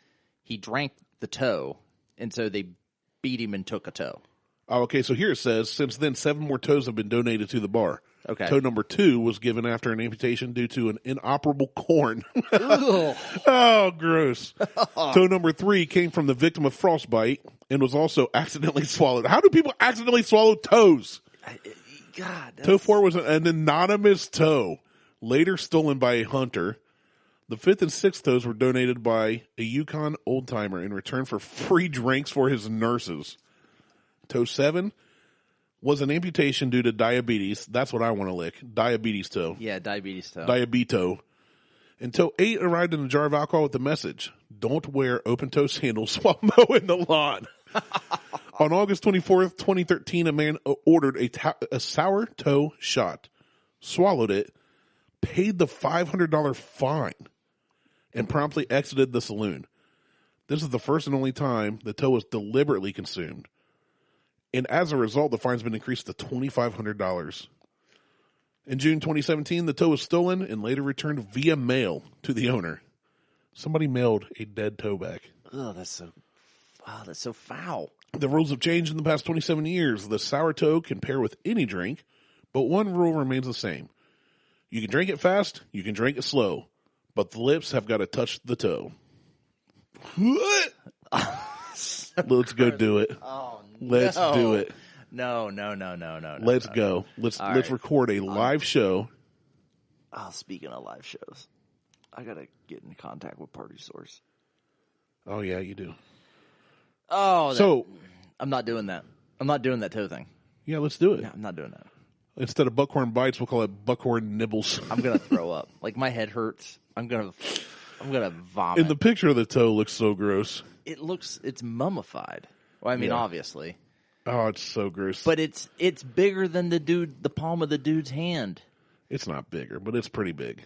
[SPEAKER 2] he drank the toe, and so they beat him and took a toe.
[SPEAKER 1] Oh, okay, so here it says, since then, 7 more toes have been donated to the bar.
[SPEAKER 2] Okay.
[SPEAKER 1] Toe number 2 was given after an amputation due to an inoperable corn. Oh, gross. Toe number 3 came from the victim of frostbite and was also accidentally swallowed. How do people accidentally swallow toes?
[SPEAKER 2] God.
[SPEAKER 1] Toe 4 was an anonymous toe, later stolen by a hunter. The 5th and 6th toes were donated by a Yukon old-timer in return for free drinks for his nurses. Toe 7 was an amputation due to diabetes. That's what I want to lick. Diabetes toe.
[SPEAKER 2] Yeah, diabetes toe.
[SPEAKER 1] Diabeto. And toe 8 arrived in a jar of alcohol with the message, don't wear open-toe sandals while mowing the lawn. On August 24th, 2013, a man ordered a sour toe shot, swallowed it, paid the $500 fine, and promptly exited the saloon. This is the first and only time the toe was deliberately consumed. And as a result, the fine's been increased to $2,500. In June 2017, the toe was stolen and later returned via mail to the owner. Somebody mailed a dead toe back.
[SPEAKER 2] Oh, that's so foul.
[SPEAKER 1] The rules have changed in the past 27 years. The sour toe can pair with any drink, but one rule remains the same. You can drink it fast, you can drink it slow, but the lips have got to touch the toe. Let's go do it.
[SPEAKER 2] Oh,
[SPEAKER 1] Let's do it.
[SPEAKER 2] No.
[SPEAKER 1] Let's go. Let's record a live show.
[SPEAKER 2] Oh, speaking of live shows, I gotta get in contact with Party Source.
[SPEAKER 1] Oh yeah, you do.
[SPEAKER 2] Oh, I'm not doing that. I'm not doing that toe thing.
[SPEAKER 1] Yeah, let's do it.
[SPEAKER 2] No, I'm not doing that.
[SPEAKER 1] Instead of Buckhorn Bites, we'll call it Buckhorn Nibbles.
[SPEAKER 2] I'm gonna throw up. Like my head hurts. I'm gonna vomit.
[SPEAKER 1] And the picture of the toe looks so gross.
[SPEAKER 2] It's mummified. Well, I mean, obviously.
[SPEAKER 1] Oh, it's so gross.
[SPEAKER 2] But it's bigger than the palm of the dude's hand.
[SPEAKER 1] It's not bigger, but it's pretty big.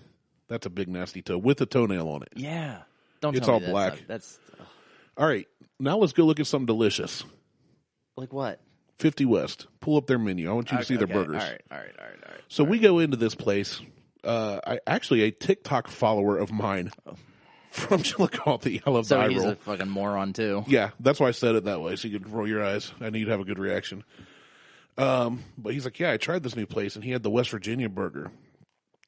[SPEAKER 1] That's a big nasty toe with a toenail on it.
[SPEAKER 2] Yeah. Don't
[SPEAKER 1] it's
[SPEAKER 2] tell
[SPEAKER 1] all
[SPEAKER 2] me
[SPEAKER 1] black.
[SPEAKER 2] That's
[SPEAKER 1] all right. Now let's go look at something delicious.
[SPEAKER 2] Like what?
[SPEAKER 1] 50 West. Pull up their menu. I want you to see their burgers.
[SPEAKER 2] All right.
[SPEAKER 1] So we go into this place. A TikTok follower of mine from Chillicothe. I love the eye roll.
[SPEAKER 2] So he's a fucking moron too.
[SPEAKER 1] Yeah, that's why I said it that way, so you could roll your eyes. I knew you'd have a good reaction. But he's like, yeah, I tried this new place, and he had the West Virginia burger.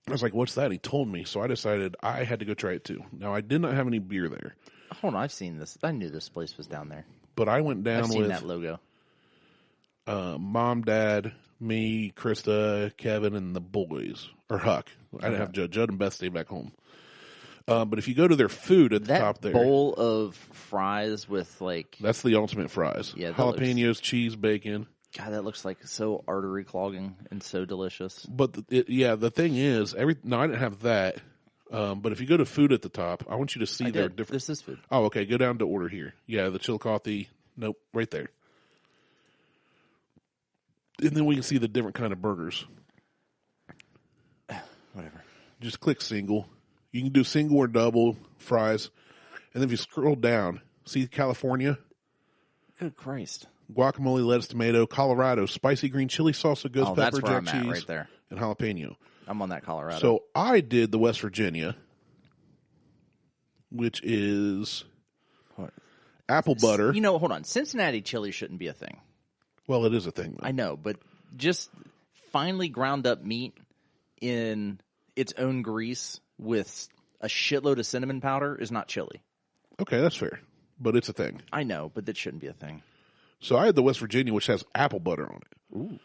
[SPEAKER 1] I was like, what's that? He told me, so I decided I had to go try it too. Now, I did not have any beer there.
[SPEAKER 2] Hold on, I've seen this. I knew this place was down there.
[SPEAKER 1] But I went down
[SPEAKER 2] I've seen
[SPEAKER 1] with
[SPEAKER 2] that logo.
[SPEAKER 1] Mom, Dad, me, Krista, Kevin, and the boys. Or Huck. I didn't have Judd. Judd and Beth stayed back home. But if you go to their food at the top there.
[SPEAKER 2] That bowl of fries with like...
[SPEAKER 1] That's the ultimate fries.
[SPEAKER 2] Yeah,
[SPEAKER 1] jalapenos, cheese, bacon.
[SPEAKER 2] God, that looks like so artery clogging and so delicious.
[SPEAKER 1] But the thing is, no, I didn't have that. But if you go to food at the top, I want you to see their different.
[SPEAKER 2] This is food.
[SPEAKER 1] Oh, okay. Go down to order here. Yeah, the Chillicothe. Nope, right there. And then we can see the different kind of burgers.
[SPEAKER 2] Whatever.
[SPEAKER 1] Just click single. You can do single or double fries. And then if you scroll down, see California.
[SPEAKER 2] Good Christ.
[SPEAKER 1] Guacamole, lettuce, tomato. Colorado, spicy green chili salsa, ghost pepper,
[SPEAKER 2] that's where
[SPEAKER 1] jack
[SPEAKER 2] I'm
[SPEAKER 1] cheese,
[SPEAKER 2] at, right there.
[SPEAKER 1] and jalapeno.
[SPEAKER 2] I'm on that Colorado.
[SPEAKER 1] So I did the West Virginia, which is apple butter.
[SPEAKER 2] You know, hold on. Cincinnati chili shouldn't be a thing.
[SPEAKER 1] Well, it is a thing, though.
[SPEAKER 2] I know, but just finely ground up meat in its own grease with a shitload of cinnamon powder is not chili.
[SPEAKER 1] Okay, that's fair. But it's a thing.
[SPEAKER 2] I know, but that shouldn't be a thing.
[SPEAKER 1] So I had the West Virginia, which has apple butter on it.
[SPEAKER 2] Ooh.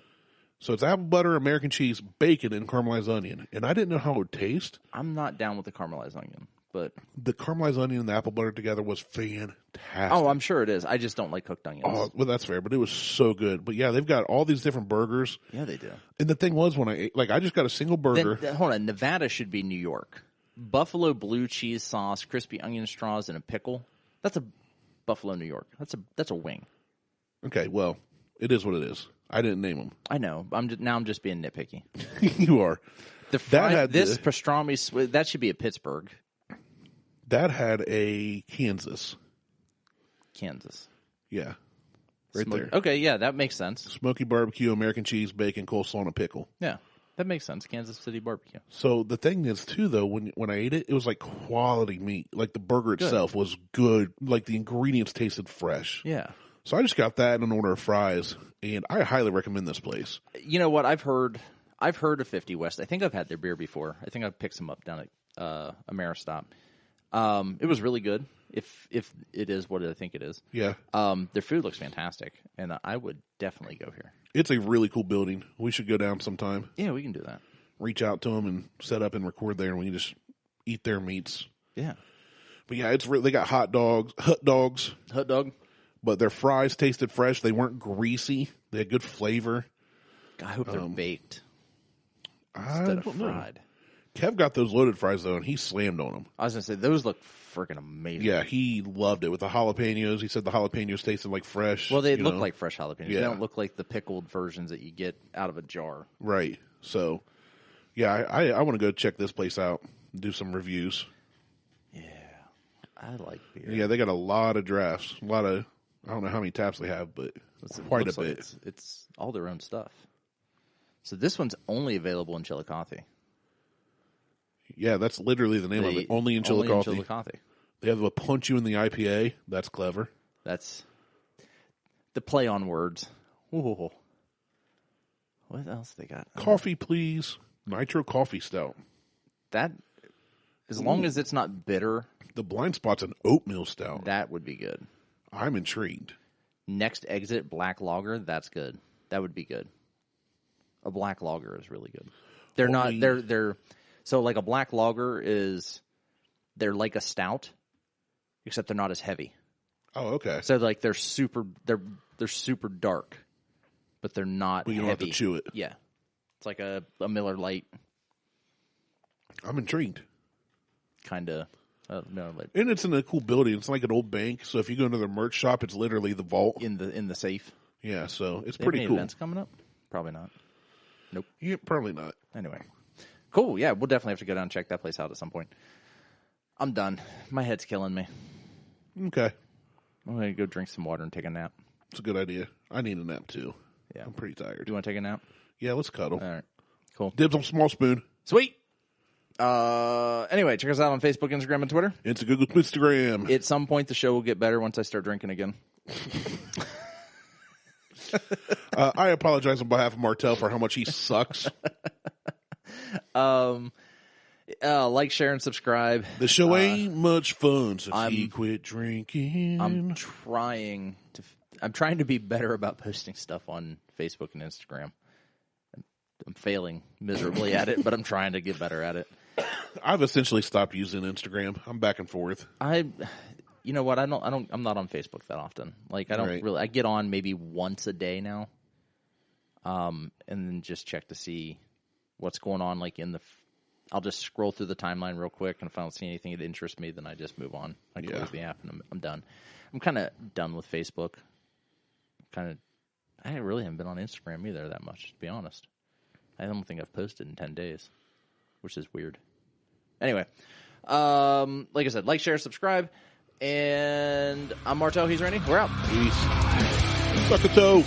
[SPEAKER 1] So it's apple butter, American cheese, bacon, and caramelized onion. And I didn't know how it would taste.
[SPEAKER 2] I'm not down with the caramelized onion, but...
[SPEAKER 1] The caramelized onion and the apple butter together was fantastic.
[SPEAKER 2] Oh, I'm sure it is. I just don't like cooked onions.
[SPEAKER 1] Oh, well, that's fair, but it was so good. But yeah, they've got all these different burgers.
[SPEAKER 2] Yeah, they do.
[SPEAKER 1] And the thing was, when I ate, I just got a single burger.
[SPEAKER 2] Hold on, Nevada should be New York. Buffalo blue cheese sauce, crispy onion straws, and a pickle. That's a Buffalo, New York. That's a wing.
[SPEAKER 1] Okay, well, it is what it is. I didn't name them.
[SPEAKER 2] I know. I'm just being nitpicky.
[SPEAKER 1] You are.
[SPEAKER 2] This pastrami, that should be a Pittsburgh.
[SPEAKER 1] That had a Kansas. Yeah. Right there.
[SPEAKER 2] Okay, yeah, that makes sense.
[SPEAKER 1] Smoky barbecue, American cheese, bacon, coleslaw, and a pickle.
[SPEAKER 2] Yeah, that makes sense. Kansas City barbecue.
[SPEAKER 1] So the thing is, too, though, when I ate it, it was like quality meat. Like the burger itself was good. Like the ingredients tasted fresh.
[SPEAKER 2] Yeah.
[SPEAKER 1] So I just got that and an order of fries, and I highly recommend this place.
[SPEAKER 2] You know what? I've heard of 50 West. I think I've had their beer before. I think I've picked some up down at Ameristop. It was really good, if it is what I think it is.
[SPEAKER 1] Yeah.
[SPEAKER 2] Their food looks fantastic, and I would definitely go here.
[SPEAKER 1] It's a really cool building. We should go down sometime.
[SPEAKER 2] Yeah, we can do that.
[SPEAKER 1] Reach out to them and set up and record there, and we can just eat their meats.
[SPEAKER 2] Yeah.
[SPEAKER 1] But yeah, they got hot dogs.
[SPEAKER 2] Hot dog.
[SPEAKER 1] But their fries tasted fresh. They weren't greasy. They had good flavor.
[SPEAKER 2] I hope they're baked
[SPEAKER 1] I
[SPEAKER 2] instead of
[SPEAKER 1] don't know.
[SPEAKER 2] fried.
[SPEAKER 1] Kev got those loaded fries, though, and he slammed on them.
[SPEAKER 2] I was going to say, those look freaking amazing.
[SPEAKER 1] Yeah, he loved it with the jalapenos. He said the jalapenos tasted like fresh.
[SPEAKER 2] Well, they look like fresh jalapenos.
[SPEAKER 1] Yeah.
[SPEAKER 2] They don't look like the pickled versions that you get out of a jar.
[SPEAKER 1] Right. So, yeah, I want to go check this place out and do some reviews.
[SPEAKER 2] Yeah. I like beer.
[SPEAKER 1] Yeah, they got a lot of drafts. A lot of, I don't know how many taps they have, but quite a bit.
[SPEAKER 2] Like it's all their own stuff. So this one's only available in Chillicothe.
[SPEAKER 1] Yeah, that's literally the name of it. Only in Chillicothe.
[SPEAKER 2] Chillicothe.
[SPEAKER 1] They have a punch you in the IPA. That's clever.
[SPEAKER 2] That's the play on words. Ooh. What else they got?
[SPEAKER 1] Coffee, please. Nitro Coffee Stout.
[SPEAKER 2] That, as long as it's not bitter.
[SPEAKER 1] The Blind Spot's an oatmeal stout.
[SPEAKER 2] That would be good.
[SPEAKER 1] I'm intrigued.
[SPEAKER 2] Next Exit Black Lager. That's good. That would be good. A black lager is really good. They're so like a black lager they're like a stout, except they're not as heavy.
[SPEAKER 1] Oh, okay.
[SPEAKER 2] So like they're super dark, but they're not
[SPEAKER 1] But you don't
[SPEAKER 2] heavy.
[SPEAKER 1] have to chew it.
[SPEAKER 2] Yeah. It's like a Miller Lite
[SPEAKER 1] I'm intrigued.
[SPEAKER 2] kind of Miller Lite
[SPEAKER 1] And it's in a cool building. It's like an old bank. So if you go into their merch shop, it's literally the vault.
[SPEAKER 2] in the safe.
[SPEAKER 1] Yeah, so it's
[SPEAKER 2] They have
[SPEAKER 1] pretty
[SPEAKER 2] any
[SPEAKER 1] cool.
[SPEAKER 2] events coming up? Probably not. Nope.
[SPEAKER 1] Yeah, probably not.
[SPEAKER 2] Anyway. Cool. Yeah, we'll definitely have to go down and check that place out at some point. I'm done. My head's killing me.
[SPEAKER 1] Okay.
[SPEAKER 2] I'm going to go drink some water and take a nap.
[SPEAKER 1] It's a good idea. I need a nap, too.
[SPEAKER 2] Yeah.
[SPEAKER 1] I'm pretty tired.
[SPEAKER 2] Do you want to take a nap?
[SPEAKER 1] Yeah, let's cuddle.
[SPEAKER 2] All right. Cool.
[SPEAKER 1] Dibs on small spoon.
[SPEAKER 2] Sweet. Anyway, check us out on Facebook, Instagram, and Twitter.
[SPEAKER 1] It's a Google Instagram.
[SPEAKER 2] At some point, the show will get better once I start drinking again.
[SPEAKER 1] I apologize on behalf of Martelle for how much he sucks.
[SPEAKER 2] Like, share, and subscribe.
[SPEAKER 1] The show ain't much fun since he quit drinking.
[SPEAKER 2] I'm trying to be better about posting stuff on Facebook and Instagram. I'm failing miserably at it, but I'm trying to get better at it.
[SPEAKER 1] I've essentially stopped using Instagram. I'm back and forth.
[SPEAKER 2] You know what? I'm not on Facebook that often. Like, I don't really. I get on maybe once a day now, and then just check to see what's going on. Like I'll just scroll through the timeline real quick, and if I don't see anything that interests me, then I just move on. I close the app, and I'm done. I'm kind of done with Facebook. I really haven't been on Instagram either that much, to be honest. I don't think I've posted in 10 days, which is weird. Anyway, like I said, like, share, subscribe. And I'm Martelle. He's Randy. We're out.
[SPEAKER 1] Peace. Suck a toe.